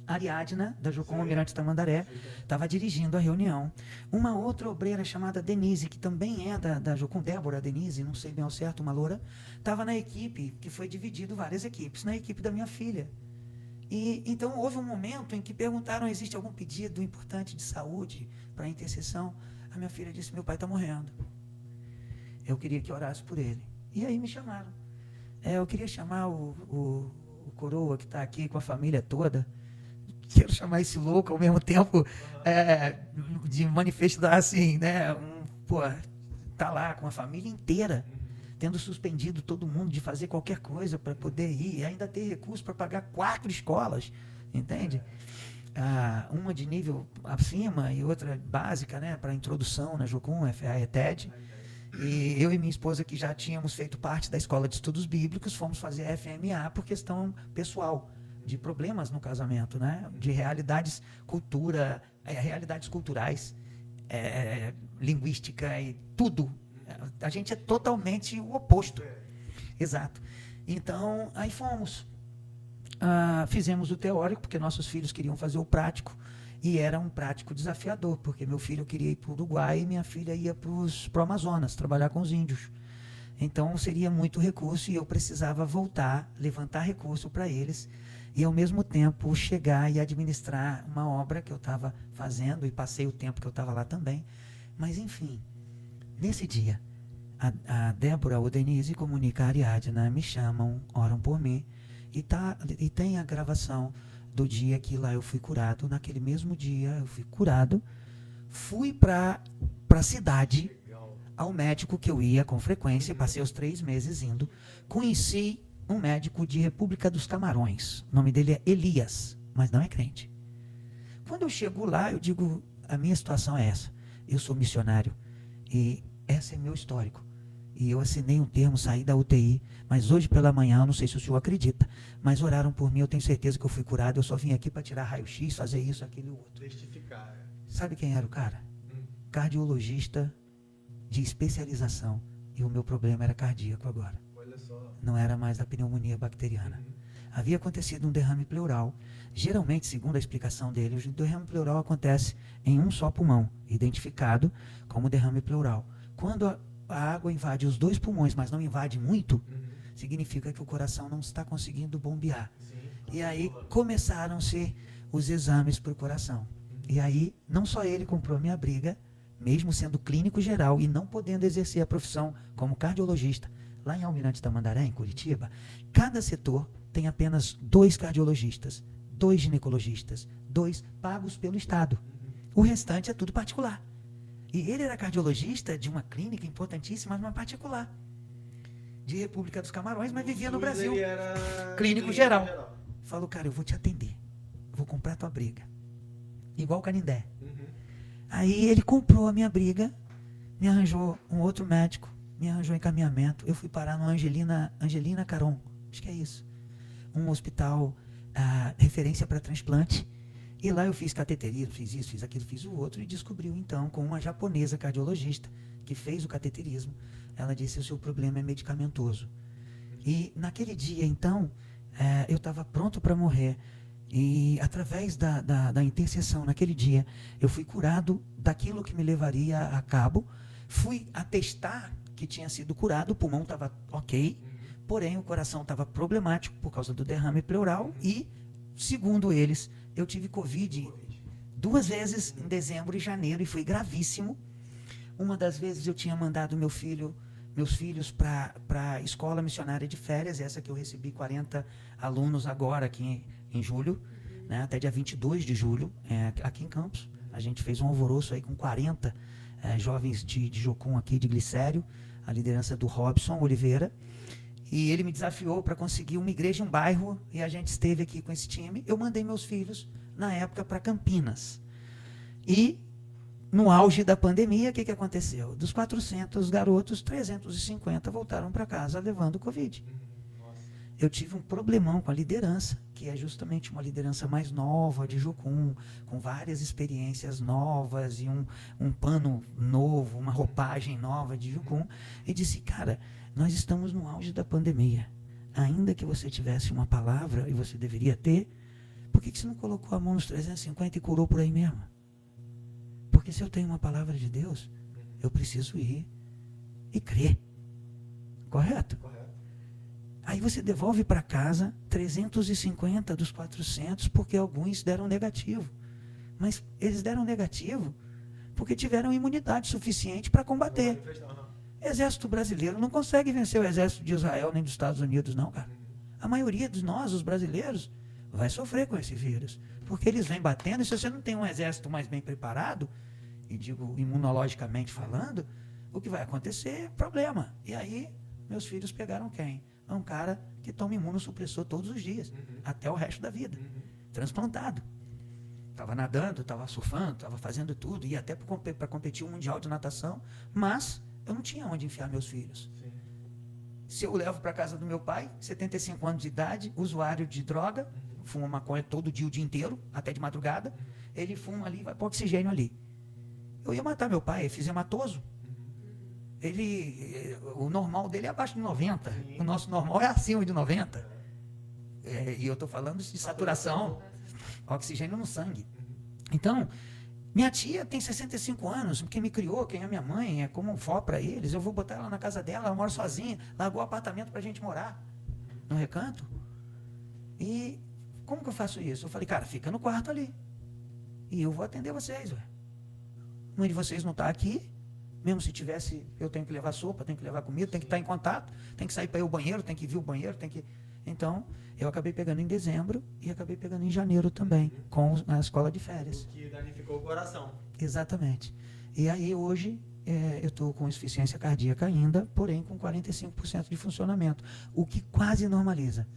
A Ariadna, da Jocum Almirante Tamandaré, estava dirigindo a reunião. Uma outra obreira chamada Denise, que também é da Jocum, Débora Denise, não sei bem ao certo, uma loura, estava na equipe, que foi dividido várias equipes, na equipe da minha filha. E então houve um momento em que perguntaram, existe algum pedido importante de saúde para intercessão? A minha filha disse, meu pai está morrendo. Eu queria que orasse por ele. E aí me chamaram. Eu queria chamar o coroa que está aqui com a família toda. Quero chamar esse louco ao mesmo tempo de manifestar assim, né? Tá lá com a família inteira, tendo suspendido todo mundo de fazer qualquer coisa para poder ir, e ainda ter recurso para pagar 4 escolas, entende? Uma de nível acima e outra básica, né? Para introdução na Jocum, a ETED. E eu e minha esposa, que já tínhamos feito parte da Escola de Estudos Bíblicos, fomos fazer a FMA por questão pessoal, de problemas no casamento, né? De realidades culturais, linguística e tudo. A gente é totalmente o oposto. Exato. Então, aí fomos. Fizemos o teórico, porque nossos filhos queriam fazer o prático. E era um prático desafiador, porque meu filho queria ir para o Uruguai e minha filha ia para o Amazonas, trabalhar com os índios. Então, seria muito recurso e eu precisava voltar, levantar recurso para eles e, ao mesmo tempo, chegar e administrar uma obra que eu estava fazendo e passei o tempo que eu estava lá também. Mas, enfim, nesse dia, a Débora ou Denise comunica a Ariadna, me chamam, oram por mim e tem a gravação do dia que lá eu fui curado. Naquele mesmo dia eu fui curado, fui para a cidade, ao médico que eu ia com frequência, passei os 3 meses indo, conheci um médico de República dos Camarões, o nome dele é Elias, mas não é crente. Quando eu chego lá, eu digo, a minha situação é essa, eu sou missionário e esse é meu histórico. E eu assinei um termo, saí da UTI, mas hoje pela manhã, não sei se o senhor acredita, mas oraram por mim, eu tenho certeza que eu fui curado, eu só vim aqui para tirar raio-x, fazer isso, aquilo e o outro. Testificar. Sabe quem era o cara? Cardiologista de especialização. E o meu problema era cardíaco agora. Olha só. Não era mais da pneumonia bacteriana. Havia acontecido um derrame pleural. Geralmente, segundo a explicação dele, o derrame pleural acontece em um só pulmão, identificado como derrame pleural. Quando a água invade os 2 pulmões, mas não invade muito, significa que o coração não está conseguindo bombear. E aí começaram-se os exames para o coração. E aí, não só ele comprou a minha briga, mesmo sendo clínico geral e não podendo exercer a profissão como cardiologista, lá em Almirante Tamandaré, em Curitiba, cada setor tem apenas 2 cardiologistas, 2 ginecologistas, 2 pagos pelo Estado. O restante é tudo particular. E ele era cardiologista de uma clínica importantíssima, mas uma particular, de República dos Camarões, mas vivia no Brasil. Ele era Clínico geral. Falou, cara, eu vou te atender. Vou comprar tua briga. Igual o Canindé. Aí ele comprou a minha briga, me arranjou um outro médico, me arranjou encaminhamento. Eu fui parar no Angelina Caron, acho que é isso. Um hospital, referência para transplante. E lá eu fiz cateterismo, fiz isso, fiz aquilo, fiz o outro. E descobriu então, com uma japonesa cardiologista, que fez o cateterismo, ela disse, o seu problema é medicamentoso. E naquele dia, então, eu estava pronto para morrer. E através da intercessão naquele dia, eu fui curado daquilo que me levaria a cabo. Fui atestar que tinha sido curado, o pulmão estava ok, porém o coração estava problemático por causa do derrame pleural e, segundo eles, eu tive Covid 2 vezes em dezembro e janeiro e foi gravíssimo. Uma das vezes eu tinha mandado meus filhos para a escola missionária de férias, essa que eu recebi 40 alunos agora aqui em julho, né, até dia 22 de julho, aqui em Campos. A gente fez um alvoroço aí com 40 jovens de Jocum aqui, de Glicério, a liderança do Robson Oliveira. E ele me desafiou para conseguir uma igreja em um bairro, e a gente esteve aqui com esse time. Eu mandei meus filhos, na época, para Campinas. E, no auge da pandemia, o que aconteceu? Dos 400 garotos, 350 voltaram para casa levando Covid. Eu tive um problemão com a liderança, que é justamente uma liderança mais nova de Jocum, com várias experiências novas e um pano novo, uma roupagem nova de Jocum, e disse, cara, nós estamos no auge da pandemia. Ainda que você tivesse uma palavra, e você deveria ter, por que você não colocou a mão nos 350 e curou por aí mesmo? Porque se eu tenho uma palavra de Deus, eu preciso ir e crer. Correto? Aí você devolve para casa 350 dos 400, porque alguns deram negativo. Mas eles deram negativo porque tiveram imunidade suficiente para combater. Exército brasileiro não consegue vencer o exército de Israel nem dos Estados Unidos, não, cara. A maioria de nós, os brasileiros, vai sofrer com esse vírus. Porque eles vêm batendo, e se você não tem um exército mais bem preparado, e digo imunologicamente falando, o que vai acontecer é problema. E aí, meus filhos pegaram quem? É um cara que toma imunossupressor todos os dias, até o resto da vida, transplantado. Estava nadando, estava surfando, estava fazendo tudo, ia até para competir um mundial de natação, mas eu não tinha onde enfiar meus filhos. Sim. Se eu levo para casa do meu pai, 75 anos de idade, usuário de droga, fuma maconha todo dia, o dia inteiro, até de madrugada, ele fuma ali, vai para oxigênio ali. Eu ia matar meu pai, é fisematoso. O normal dele é abaixo de 90. Sim. O nosso normal é acima de 90. E eu estou falando de saturação, oxigênio no sangue. Então, minha tia tem 65 anos, quem me criou, quem é minha mãe, é como um vó para eles. Eu vou botar ela na casa dela, ela mora sozinha, largou o apartamento para a gente morar no Recanto. E como que eu faço isso? Eu falei, cara, fica no quarto ali. E eu vou atender vocês. Um de vocês não está aqui. Mesmo se tivesse, eu tenho que levar sopa, tenho que levar comida, tenho que estar em contato, tenho que sair para ir ao banheiro, tenho que vir ao banheiro, tenho que... Então, eu acabei pegando em dezembro e acabei pegando em janeiro também, com a escola de férias. O que danificou o coração. Exatamente. E aí, hoje, eu estou com insuficiência cardíaca ainda, porém com 45% de funcionamento, o que quase normaliza.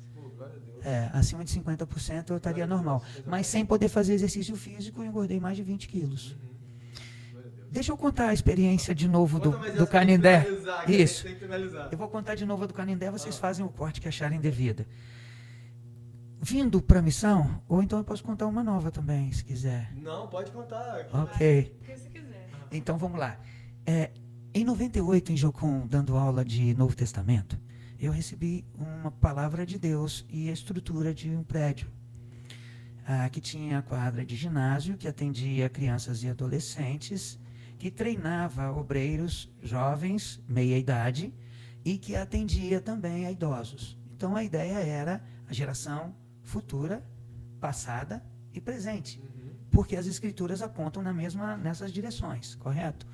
Acima de 50% eu estaria normal. Mas sem poder fazer exercício físico, eu engordei mais de 20 quilos. Deixa eu contar a experiência de novo do Canindé. Isso. Eu vou contar de novo a do Canindé, vocês fazem o corte que acharem devida. Vindo para a missão, ou então eu posso contar uma nova também, se quiser. Não, pode contar. Ok. O que você quiser. Então vamos lá. Em 98, em Jocum, dando aula de Novo Testamento, eu recebi uma palavra de Deus e a estrutura de um prédio. Que tinha a quadra de ginásio, que atendia crianças e adolescentes, que treinava obreiros jovens, meia-idade, e que atendia também a idosos. Então, a ideia era a geração futura, passada e presente, porque as escrituras apontam nessas direções, correto?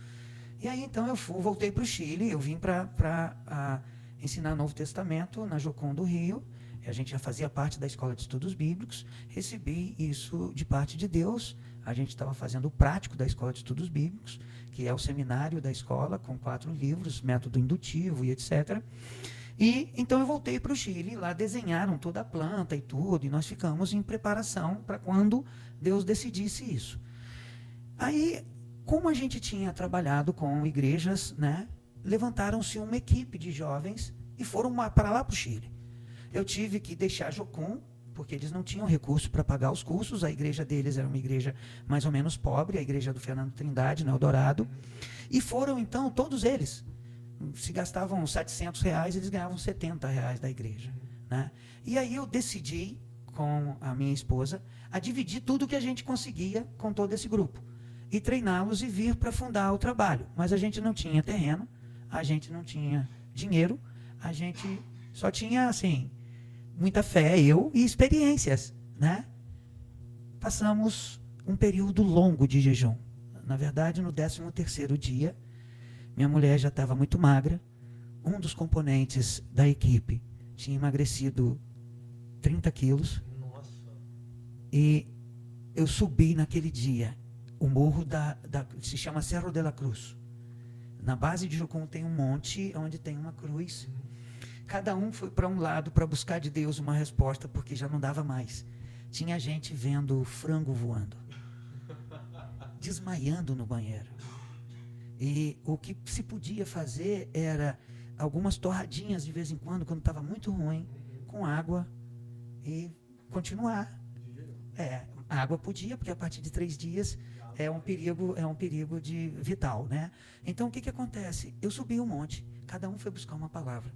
E aí, então, eu voltei para o Chile, eu vim para ensinar Novo Testamento na Jocum do Rio. A gente já fazia parte da escola de estudos bíblicos, recebi isso de parte de Deus. A gente estava fazendo o prático da escola de estudos bíblicos, que é o seminário da escola, com 4 livros, método indutivo e etc. E então eu voltei para o Chile, lá desenharam toda a planta e tudo, e nós ficamos em preparação para quando Deus decidisse isso. Aí, como a gente tinha trabalhado com igrejas, né, levantaram-se uma equipe de jovens e foram para lá para o Chile. Eu tive que deixar Jocum, porque eles não tinham recurso para pagar os cursos. A igreja deles era uma igreja mais ou menos pobre, a igreja do Fernando Trindade, no Eldorado. E foram, então, todos eles. Se gastavam R$700, eles ganhavam R$70 da igreja. Né? E aí eu decidi, com a minha esposa, a dividir tudo que a gente conseguia com todo esse grupo. E treiná-los e vir para fundar o trabalho. Mas a gente não tinha terreno, a gente não tinha dinheiro, a gente só tinha, assim, muita fé, eu, e experiências, né? Passamos um período longo de jejum. Na verdade, no 13º dia, minha mulher já estava muito magra. Um dos componentes da equipe tinha emagrecido 30 quilos. Nossa. E eu subi naquele dia o morro se chama Cerro de la Cruz. Na base de Jocum tem um monte onde tem uma cruz. Cada um foi para um lado para buscar de Deus uma resposta, porque já não dava mais. Tinha gente vendo frango voando, desmaiando no banheiro. E o que se podia fazer era algumas torradinhas de vez em quando quando estava muito ruim, com água, e continuar. A água podia, porque a partir de 3 dias é um perigo vital, né? Então o que acontece? Eu subi um monte, cada um foi buscar uma palavra.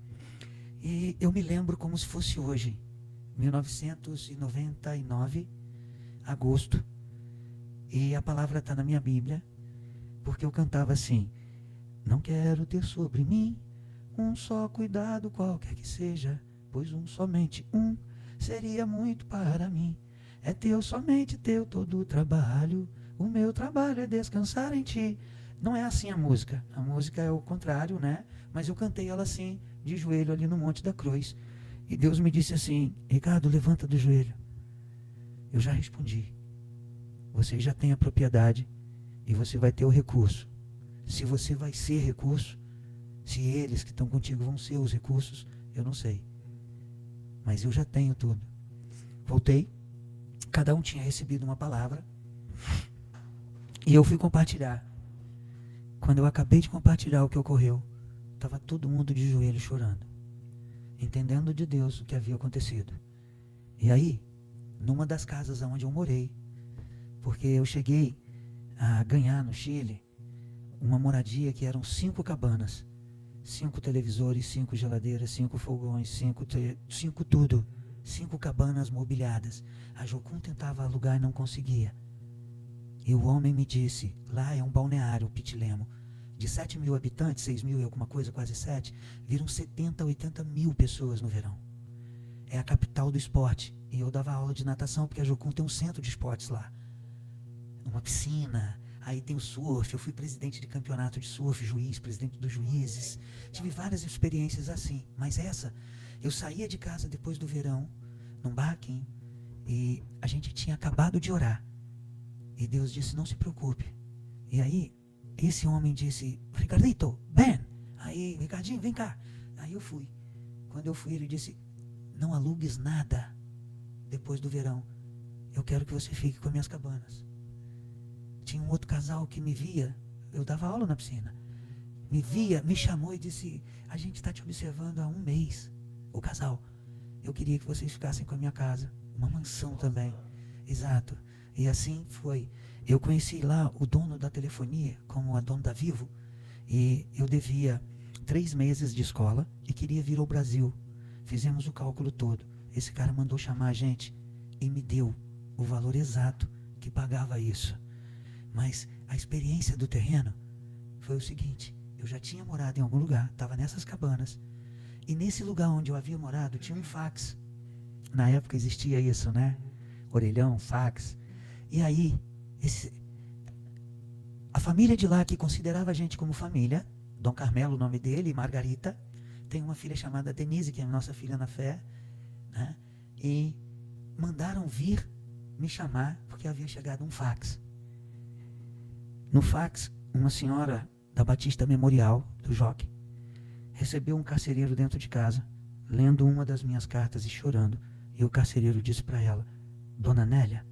E eu me lembro como se fosse hoje, 1999, agosto. E a palavra está na minha Bíblia, porque eu cantava assim: não quero ter sobre mim um só cuidado qualquer que seja, pois somente um seria muito para mim. É teu, somente teu todo o trabalho, o meu trabalho é descansar em ti. Não é assim a música é o contrário, né? Mas eu cantei ela assim, de joelho ali no Monte da Cruz. E Deus me disse assim: Ricardo, levanta do joelho. Eu já respondi. Você já tem a propriedade e você vai ter o recurso. Se você vai ser recurso, se eles que estão contigo vão ser os recursos, eu não sei. Mas eu já tenho tudo. Voltei, cada um tinha recebido uma palavra e eu fui compartilhar. Quando eu acabei de compartilhar o que ocorreu, estava todo mundo de joelho chorando, entendendo de Deus o que havia acontecido. E aí, numa das casas onde eu morei, porque eu cheguei a ganhar no Chile uma moradia que eram 5 cabanas, 5 televisores, 5 geladeiras, 5 fogões, 5 tudo, 5 cabanas mobiliadas. A Jocum tentava alugar e não conseguia. E o homem me disse: lá é um balneário, Pitilemo, de 7 mil habitantes, 6 mil e alguma coisa, quase 7, viram 70, 80 mil pessoas no verão. É a capital do esporte. E eu dava aula de natação, porque a Jocum tem um centro de esportes lá. Uma piscina, aí tem o surf. Eu fui presidente de campeonato de surf, juiz, presidente dos juízes. Tive várias experiências assim. Mas essa, eu saía de casa depois do verão, num barraquinho, e a gente tinha acabado de orar. E Deus disse: não se preocupe. E aí, esse homem disse: Ricardito, vem. Aí, Ricardinho, vem cá. Aí eu fui. Quando eu fui, ele disse: não alugues nada depois do verão. Eu quero que você fique com as minhas cabanas. Tinha um outro casal que me via. Eu dava aula na piscina. Me via, me chamou e disse: a gente está te observando há 1 mês. O casal. Eu queria que vocês ficassem com a minha casa. Uma mansão também. Exato. E assim foi. Eu conheci lá o dono da telefonia, como a dona da Vivo, e eu devia 3 meses de escola e queria vir ao Brasil. Fizemos o cálculo todo. Esse cara mandou chamar a gente e me deu o valor exato que pagava isso. Mas a experiência do terreno foi o seguinte: eu já tinha morado em algum lugar, estava nessas cabanas, e nesse lugar onde eu havia morado tinha um fax. Na época existia isso, né? Orelhão, fax. E aí, a família de lá, que considerava a gente como família, Dom Carmelo, o nome dele, e Margarita, tem uma filha chamada Denise, que é a nossa filha na fé, né? E mandaram vir me chamar porque havia chegado um fax. No fax, uma senhora da Batista Memorial, do Jockey, recebeu um carcereiro dentro de casa, lendo uma das minhas cartas e chorando. E o carcereiro disse para ela: Dona Nélia,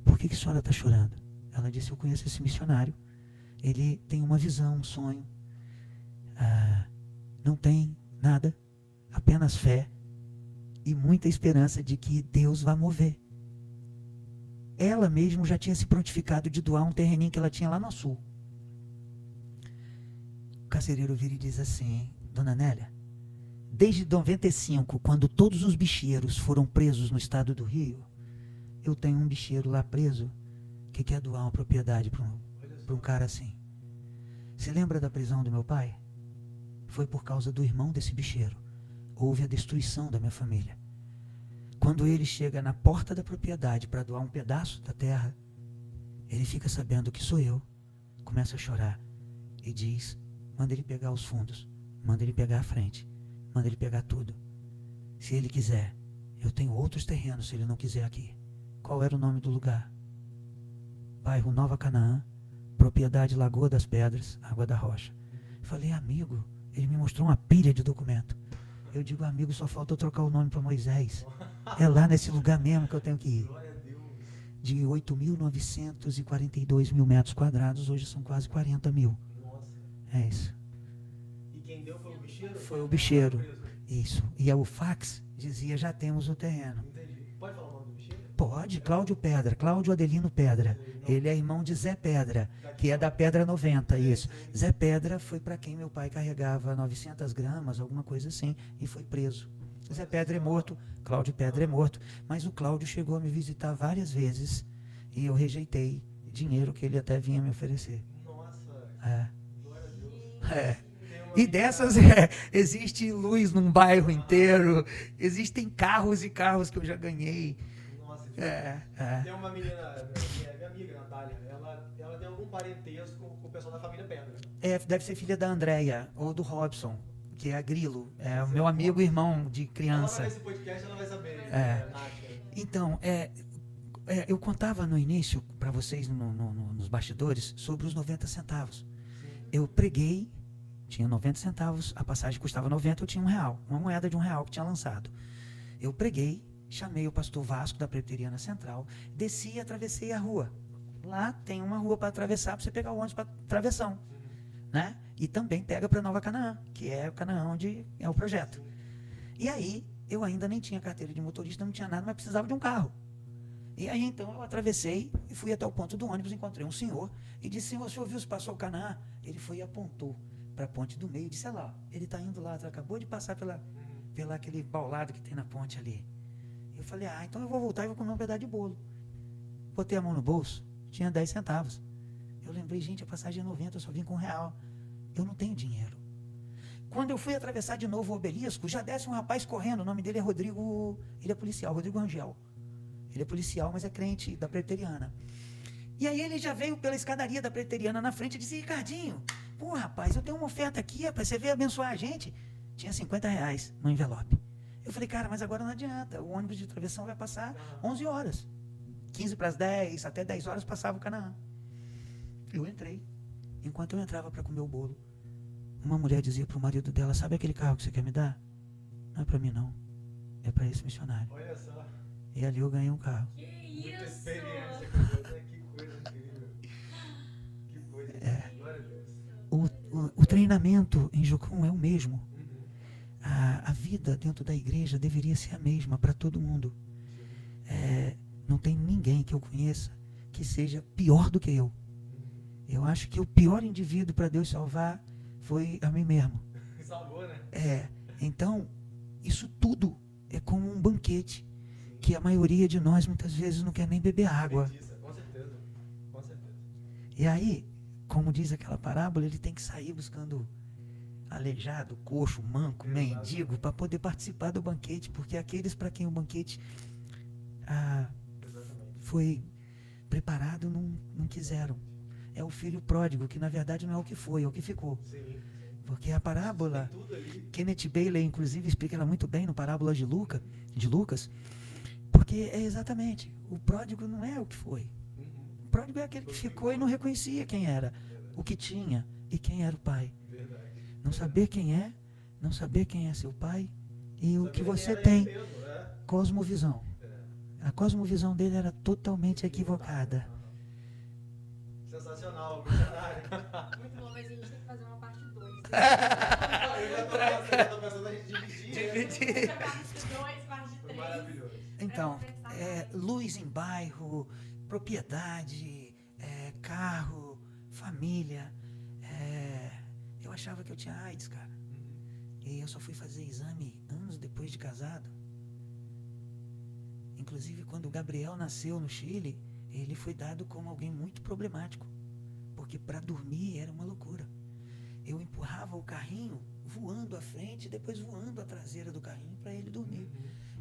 por que a senhora está chorando? Ela disse: eu conheço esse missionário. Ele tem uma visão, um sonho. Não tem nada, apenas fé e muita esperança de que Deus vai mover. Ela mesma já tinha se prontificado de doar um terreninho que ela tinha lá no sul. O carcereiro vira e diz assim: Dona Nélia, desde 95, quando todos os bicheiros foram presos no estado do Rio, eu tenho um bicheiro lá preso que quer doar uma propriedade para um cara assim. Você lembra da prisão do meu pai? Foi por causa do irmão desse bicheiro. Houve a destruição da minha família. Quando ele chega na porta da propriedade para doar um pedaço da terra, ele fica sabendo que sou eu, começa a chorar e diz: manda ele pegar os fundos, manda ele pegar a frente, manda ele pegar tudo. Se ele quiser, eu tenho outros terrenos se ele não quiser aqui. Qual era o nome do lugar? Bairro Nova Canaã, propriedade Lagoa das Pedras, Água da Rocha. Falei: amigo, ele me mostrou uma pilha de documento. Eu digo: amigo, só falta eu trocar o nome para Moisés. É lá nesse lugar mesmo que eu tenho que ir. De 8.942 mil metros quadrados, hoje são quase 40 mil. É isso. E quem deu foi o bicheiro? Foi o bicheiro. Isso. E o fax dizia: já temos o terreno. Entendi. Pode falar o nome do bicheiro? Pode, Cláudio Pedra, Cláudio Adelino Pedra. Ele é irmão de Zé Pedra, que é da Pedra 90, isso. Zé Pedra foi para quem meu pai carregava 900 gramas, alguma coisa assim, e foi preso. Zé Pedra é morto, Cláudio Pedra é morto, mas o Cláudio chegou a me visitar várias vezes e eu rejeitei dinheiro que ele até vinha me oferecer. Nossa, glória a Deus. E dessas, existe luz num bairro inteiro, existem carros e carros que eu já ganhei. Nossa, tem uma menina, minha amiga, Natália, ela tem algum parentesco com o pessoal da família Pedra. Deve ser filha da Andréia ou do Robson, que é a Grilo, é o meu amigo e irmão de criança. Ela vai ver esse podcast, ela vai saber, Nátia. Então, eu contava no início para vocês nos bastidores sobre os 90 centavos. Eu preguei, tinha 90 centavos, a passagem custava 90, eu tinha R$1, uma moeda de R$1 que tinha lançado. Eu preguei, chamei o pastor Vasco da Presbiteriana Central, desci e atravessei a rua. Lá tem uma rua para atravessar, para você pegar o ônibus para travessão. Né? E também pega para Nova Canaã, que é o Canaã onde é o projeto. E aí, eu ainda nem tinha carteira de motorista, não tinha nada, mas precisava de um carro. E aí, então, eu atravessei e fui até o ponto do ônibus, encontrei um senhor e disse: senhor, o senhor viu se passou o Canaã? Ele foi e apontou para a ponte do meio e disse: lá, ele está indo lá, acabou de passar pela aquele paulado que tem na ponte ali. Eu falei: então eu vou voltar e vou comer um pedaço de bolo. Botei a mão no bolso, tinha 10 centavos. Eu lembrei: gente, a passagem é 90, eu só vim com R$1. Eu não tenho dinheiro. Quando eu fui atravessar de novo o obelisco, já desce um rapaz correndo, o nome dele é Rodrigo, ele é policial, Rodrigo Angel. Ele é policial, mas é crente da Presbiteriana. E aí ele já veio pela escadaria da Presbiteriana na frente e disse: Ricardinho, pô, rapaz, eu tenho uma oferta aqui, para você ver abençoar a gente. Tinha R$50 no envelope. Eu falei: cara, mas agora não adianta, o ônibus de travessão vai passar 11 horas. 15 para as 10, até 10 horas passava o Canaã. Eu entrei. Enquanto eu entrava para comer o bolo, uma mulher dizia para o marido dela: sabe aquele carro que você quer me dar? Não é para mim não, é para esse missionário. Olha só. E ali eu ganhei um carro. Que Muita isso! experiência com Deus, né? Que coisa incrível. Que coisa incrível. Glória a Deus. O treinamento em Jucum é o mesmo. A vida dentro da igreja deveria ser a mesma para todo mundo. Não tem ninguém que eu conheça que seja pior do que eu. Eu acho que o pior indivíduo para Deus salvar foi a mim mesmo. Salvou, né? Então, isso tudo é como um banquete que a maioria de nós muitas vezes não quer nem beber água. Com certeza. Com certeza. E aí, como diz aquela parábola, ele tem que sair buscando aleijado, coxo, manco, mendigo, para poder participar do banquete, porque aqueles para quem o banquete foi preparado não quiseram. É o filho pródigo, que na verdade não é o que foi, é o que ficou. Sim. Porque a parábola, Tem tudo ali. Kenneth Bailey, inclusive, explica ela muito bem no Parábola de Lucas, porque é exatamente, o pródigo não é o que foi. O pródigo é aquele que ficou e não reconhecia quem era, o que tinha e quem era o pai. Verdade. Não saber quem é, não saber quem é seu pai e o Saber que quem você era tem. ele mesmo, né? Cosmovisão. É. A cosmovisão dele era totalmente equivocada. Sensacional, missionário. Muito bom, mas a gente tem que fazer uma parte 2. Eu já tô pensando a gente dividir. Parte 2, parte Foi 3. maravilhoso. Então, luz em bairro, propriedade, carro, família. Eu achava que eu tinha AIDS, cara. E eu só fui fazer exame anos depois de casado. Inclusive, quando o Gabriel nasceu no Chile, ele foi dado como alguém muito problemático. Porque para dormir era uma loucura. Eu empurrava o carrinho voando à frente e depois voando a traseira do carrinho para ele dormir.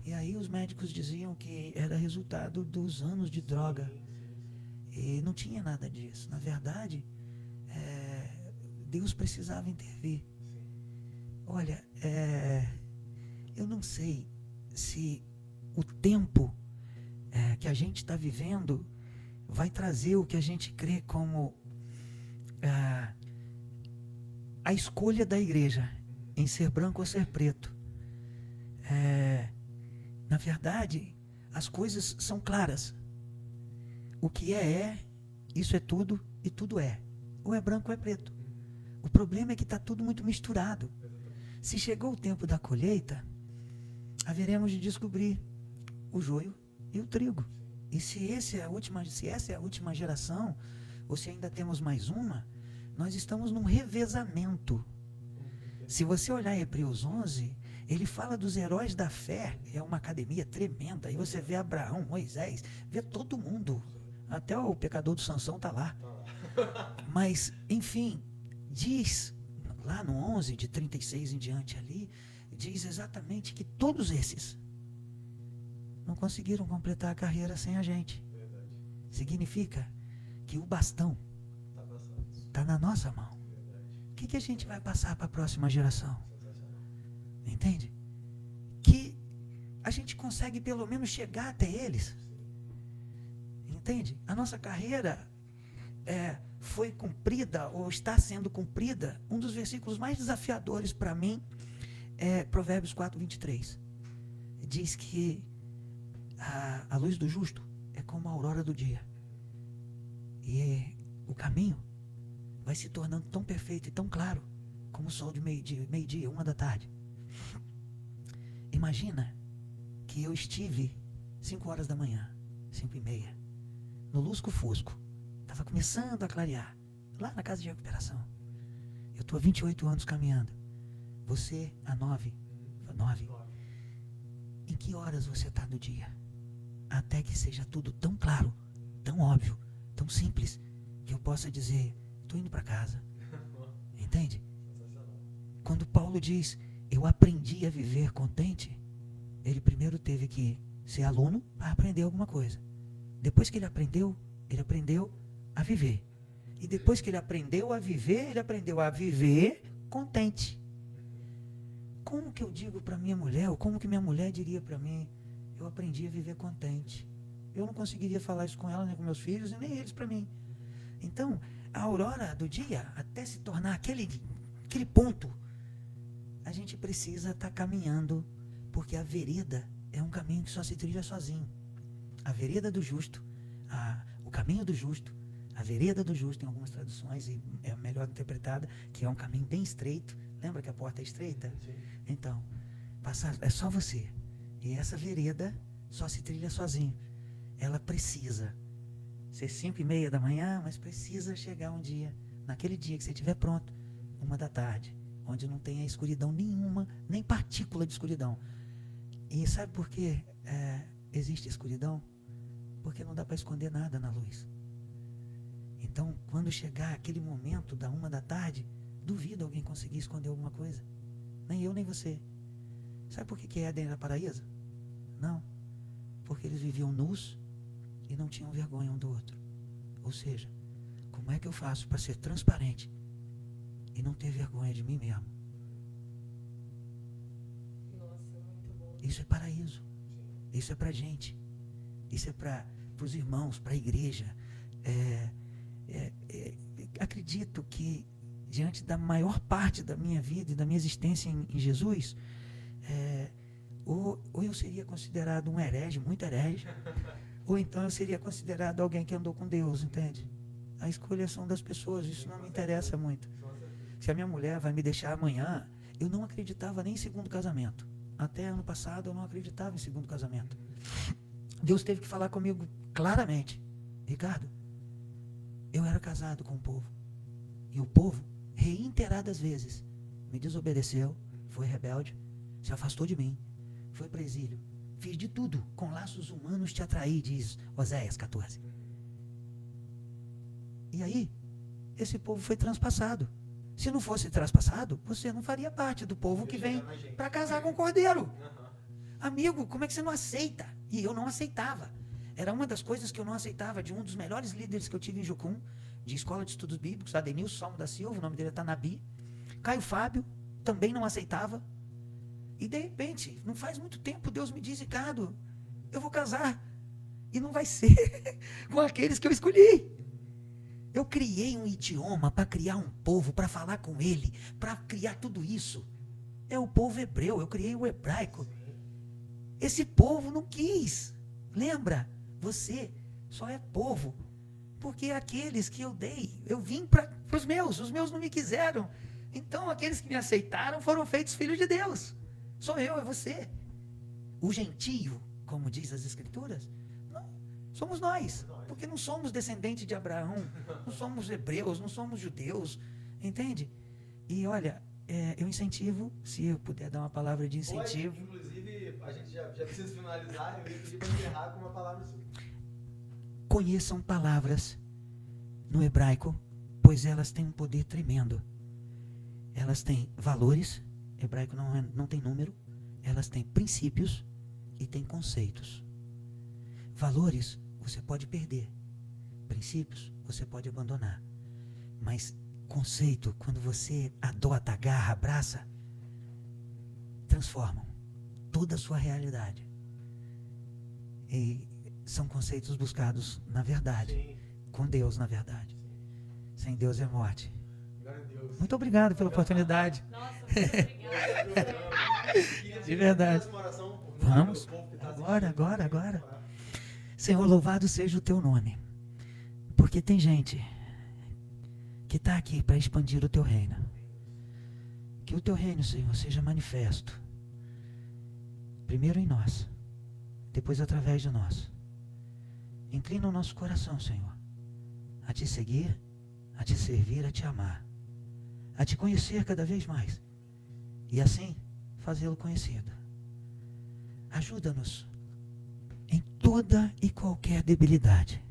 E aí os médicos diziam que era resultado dos anos de droga. E não tinha nada disso. Na verdade, Deus precisava intervir. Olha, eu não sei se o tempo que a gente está vivendo vai trazer o que a gente crê como a escolha da igreja em ser branco ou ser preto. Na verdade, as coisas são claras. O que isso é tudo e tudo é. Ou é branco ou é preto. O problema é que está tudo muito misturado. Se chegou o tempo da colheita, haveremos de descobrir o joio e o trigo. E se essa é a última geração, ou se ainda temos mais uma, nós estamos num revezamento. Se você olhar Hebreus 11, ele fala dos heróis da fé, é uma academia tremenda. Aí você vê Abraão, Moisés, vê todo mundo. Até o pecador do Sansão está lá. Mas, enfim, diz, lá no 11, de 36 em diante ali, diz exatamente que todos esses não conseguiram completar a carreira sem a gente. Significa que o bastão está na nossa mão. O que a gente vai passar para a próxima geração? Entende? Que a gente consegue pelo menos chegar até eles. Entende? A nossa carreira foi cumprida ou está sendo cumprida. Um dos versículos mais desafiadores para mim é Provérbios 4:23. Diz que a luz do justo é como a aurora do dia. E o caminho vai se tornando tão perfeito e tão claro como o sol de meio-dia, 1h. Imagina que eu estive 5 horas da manhã, 5h30, no lusco-fusco. Estava começando a clarear, lá na casa de recuperação. Eu estou há 28 anos caminhando. Você, há 9. Em que horas você está do dia? Até que seja tudo tão claro, tão óbvio, tão simples, que eu possa dizer, estou indo para casa. Entende? Quando Paulo diz, eu aprendi a viver contente, ele primeiro teve que ser aluno para aprender alguma coisa. Depois que ele aprendeu a viver. E depois que ele aprendeu a viver contente. Como que eu digo para minha mulher, ou como que minha mulher diria para mim, eu aprendi a viver contente? Eu não conseguiria falar isso com ela, nem com meus filhos, e nem eles para mim. Então, a aurora do dia, até se tornar aquele ponto, a gente precisa estar caminhando, porque a vereda é um caminho que só se trilha sozinho. A vereda do justo, o caminho do justo, a vereda do justo, em algumas traduções, e é melhor interpretada, que é um caminho bem estreito. Lembra que a porta é estreita? Sim. Então, é só você. E essa vereda só se trilha sozinho. Ela precisa ser 5h30, mas precisa chegar um dia, naquele dia que você estiver pronto, 1h, onde não tenha escuridão nenhuma, nem partícula de escuridão. E sabe por que existe escuridão? Porque não dá para esconder nada na luz. Então, quando chegar aquele momento da 1h, duvido alguém conseguir esconder alguma coisa. Nem eu, nem você. Sabe por que Éden era paraíso? Não. Porque eles viviam nus e não tinham vergonha um do outro. Ou seja, como é que eu faço para ser transparente e não ter vergonha de mim mesmo. Nossa, muito bom. Isso é paraíso. Isso é pra gente. Isso é para os irmãos, para a igreja. Acredito que diante da maior parte da minha vida e da minha existência em Jesus, ou eu seria considerado um herege, muito herege, ou então eu seria considerado alguém que andou com Deus, entende? A escolha são das pessoas, isso não me interessa muito. Se a minha mulher vai me deixar amanhã, eu não acreditava nem em segundo casamento. Até ano passado eu não acreditava em segundo casamento. Deus teve que falar comigo claramente. Ricardo, eu era casado com o povo. E o povo, reiteradas vezes, me desobedeceu, foi rebelde, se afastou de mim, foi para o exílio. Fiz de tudo, com laços humanos te atraí, diz Oséias 14. E aí, esse povo foi transpassado. Se não fosse transpassado, você não faria parte do povo que vem para casar com o cordeiro. Amigo, como é que você não aceita? E eu não aceitava. Era uma das coisas que eu não aceitava de um dos melhores líderes que eu tive em Jocum, de Escola de Estudos Bíblicos, Adenilson Salmo da Silva, o nome dele é Tanabi. Caio Fábio, também não aceitava. E de repente, não faz muito tempo, Deus me diz, Ricardo, eu vou casar. E não vai ser com aqueles que eu escolhi. Eu criei um idioma para criar um povo, para falar com ele, para criar tudo isso. É o povo hebreu, eu criei o hebraico. Esse povo não quis. Lembra? Você só é povo. Porque aqueles que eu dei, eu vim para os meus não me quiseram. Então aqueles que me aceitaram foram feitos filhos de Deus. Sou eu, é você. O gentio, como diz as Escrituras, não, somos nós. Porque não somos descendentes de Abraão, não somos hebreus, não somos judeus. Entende? E olha, eu incentivo, se eu puder dar uma palavra de incentivo. Pode, inclusive, a gente já precisa finalizar, eu ia pedir para encerrar com uma palavra sua. Conheçam palavras no hebraico, pois elas têm um poder tremendo. Elas têm valores, hebraico não tem número, elas têm princípios e têm conceitos. Valores você pode perder, princípios você pode abandonar, mas conceito, quando você adota, agarra, abraça, transformam toda a sua realidade. E são conceitos buscados na verdade. Sim. Com Deus na verdade. Sim. Sem Deus é morte. Muito obrigado pela oportunidade. Nossa, muito obrigado. De verdade. Vamos. Agora. Senhor, louvado seja o teu nome. Porque tem gente que está aqui para expandir o teu reino. Que o teu reino, Senhor, seja manifesto. Primeiro em nós, depois através de nós. Inclina o nosso coração, Senhor, a te seguir, a te servir, a te amar, a te conhecer cada vez mais e assim fazê-lo conhecido. Ajuda-nos em toda e qualquer debilidade.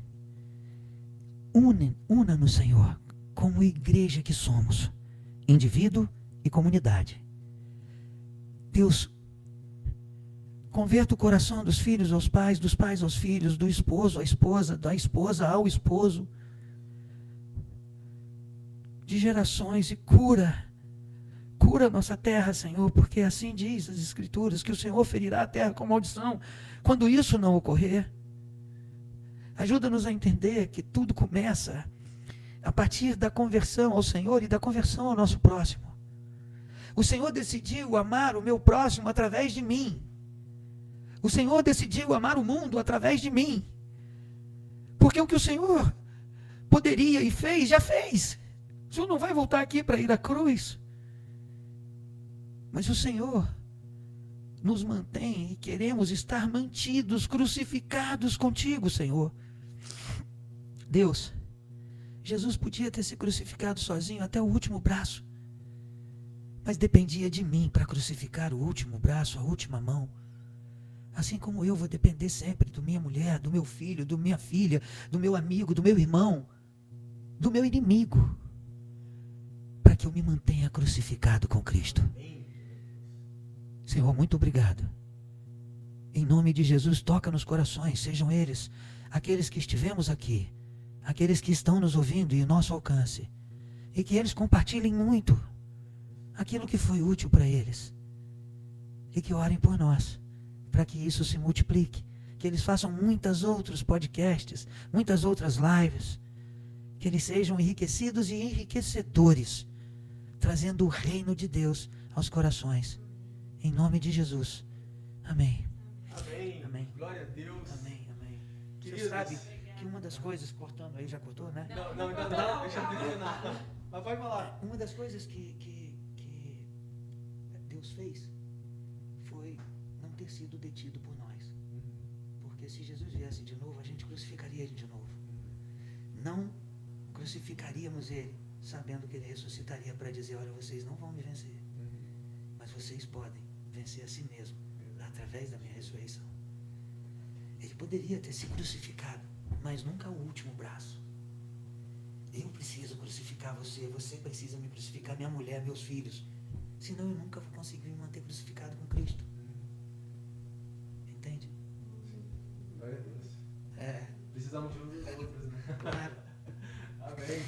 Una-nos, Senhor, como igreja que somos, indivíduo e comunidade. Deus, converta o coração dos filhos aos pais, dos pais aos filhos, do esposo à esposa, da esposa ao esposo, de gerações, e cura a nossa terra, Senhor, porque assim diz as Escrituras, que o Senhor ferirá a terra com maldição. Quando isso não ocorrer, ajuda-nos a entender que tudo começa a partir da conversão ao Senhor e da conversão ao nosso próximo. O Senhor decidiu amar o meu próximo através de mim. O Senhor decidiu amar o mundo através de mim. Porque o que o Senhor poderia e fez, já fez. O Senhor não vai voltar aqui para ir à cruz. Mas o Senhor nos mantém e queremos estar mantidos, crucificados contigo, Senhor. Deus, Jesus podia ter se crucificado sozinho até o último braço. Mas dependia de mim para crucificar o último braço, a última mão. Assim como eu vou depender sempre da minha mulher, do meu filho, da minha filha, do meu amigo, do meu irmão, do meu inimigo, para que eu me mantenha crucificado com Cristo. Senhor, muito obrigado. Em nome de Jesus, toca nos corações, sejam eles aqueles que estivemos aqui, aqueles que estão nos ouvindo e em nosso alcance. E que eles compartilhem muito aquilo que foi útil para eles. E que orem por nós, para que isso se multiplique. Que eles façam muitos outros podcasts, muitas outras lives. Que eles sejam enriquecidos e enriquecedores, trazendo o reino de Deus aos corações. Em nome de Jesus. Amém. Amém. Amém. Glória a Deus. Amém, amém. Você Queridos, sabe que uma das coisas, cortando aí, já cortou, né? Não, ainda não. Deixa eu terminar. Mas pode falar. Uma das coisas que Deus fez foi não ter sido detido por nós. Porque se Jesus viesse de novo, a gente crucificaria ele de novo. Não crucificaríamos ele, sabendo que ele ressuscitaria para dizer, olha, vocês não vão me vencer. Mas vocês podem vencer a si mesmo, através da minha ressurreição. Ele poderia ter se crucificado, mas nunca o último braço. Eu preciso crucificar você, você precisa me crucificar, minha mulher, meus filhos. Senão eu nunca vou conseguir me manter crucificado com Cristo. Entende? Glória a Deus. É. Precisamos de uns dos outros, né? Claro. Amém.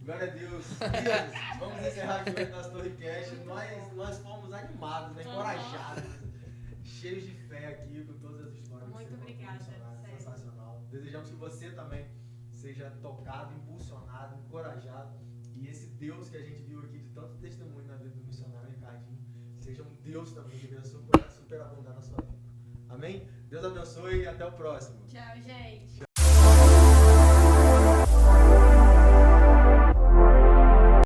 Glória a Deus. Queridos, vamos encerrar aqui o nosso Torrecast. Nós fomos animados, né? Encorajados, cheios de fé aqui com todas as histórias. Muito obrigada. Sensacional. Desejamos que você também seja tocado, impulsionado, encorajado. E esse Deus que a gente viu aqui de tanto testemunho na vida do missionário Ricardinho, seja um Deus também que venha superabundar na sua vida. Amém? Deus abençoe e até o próximo. Tchau, gente.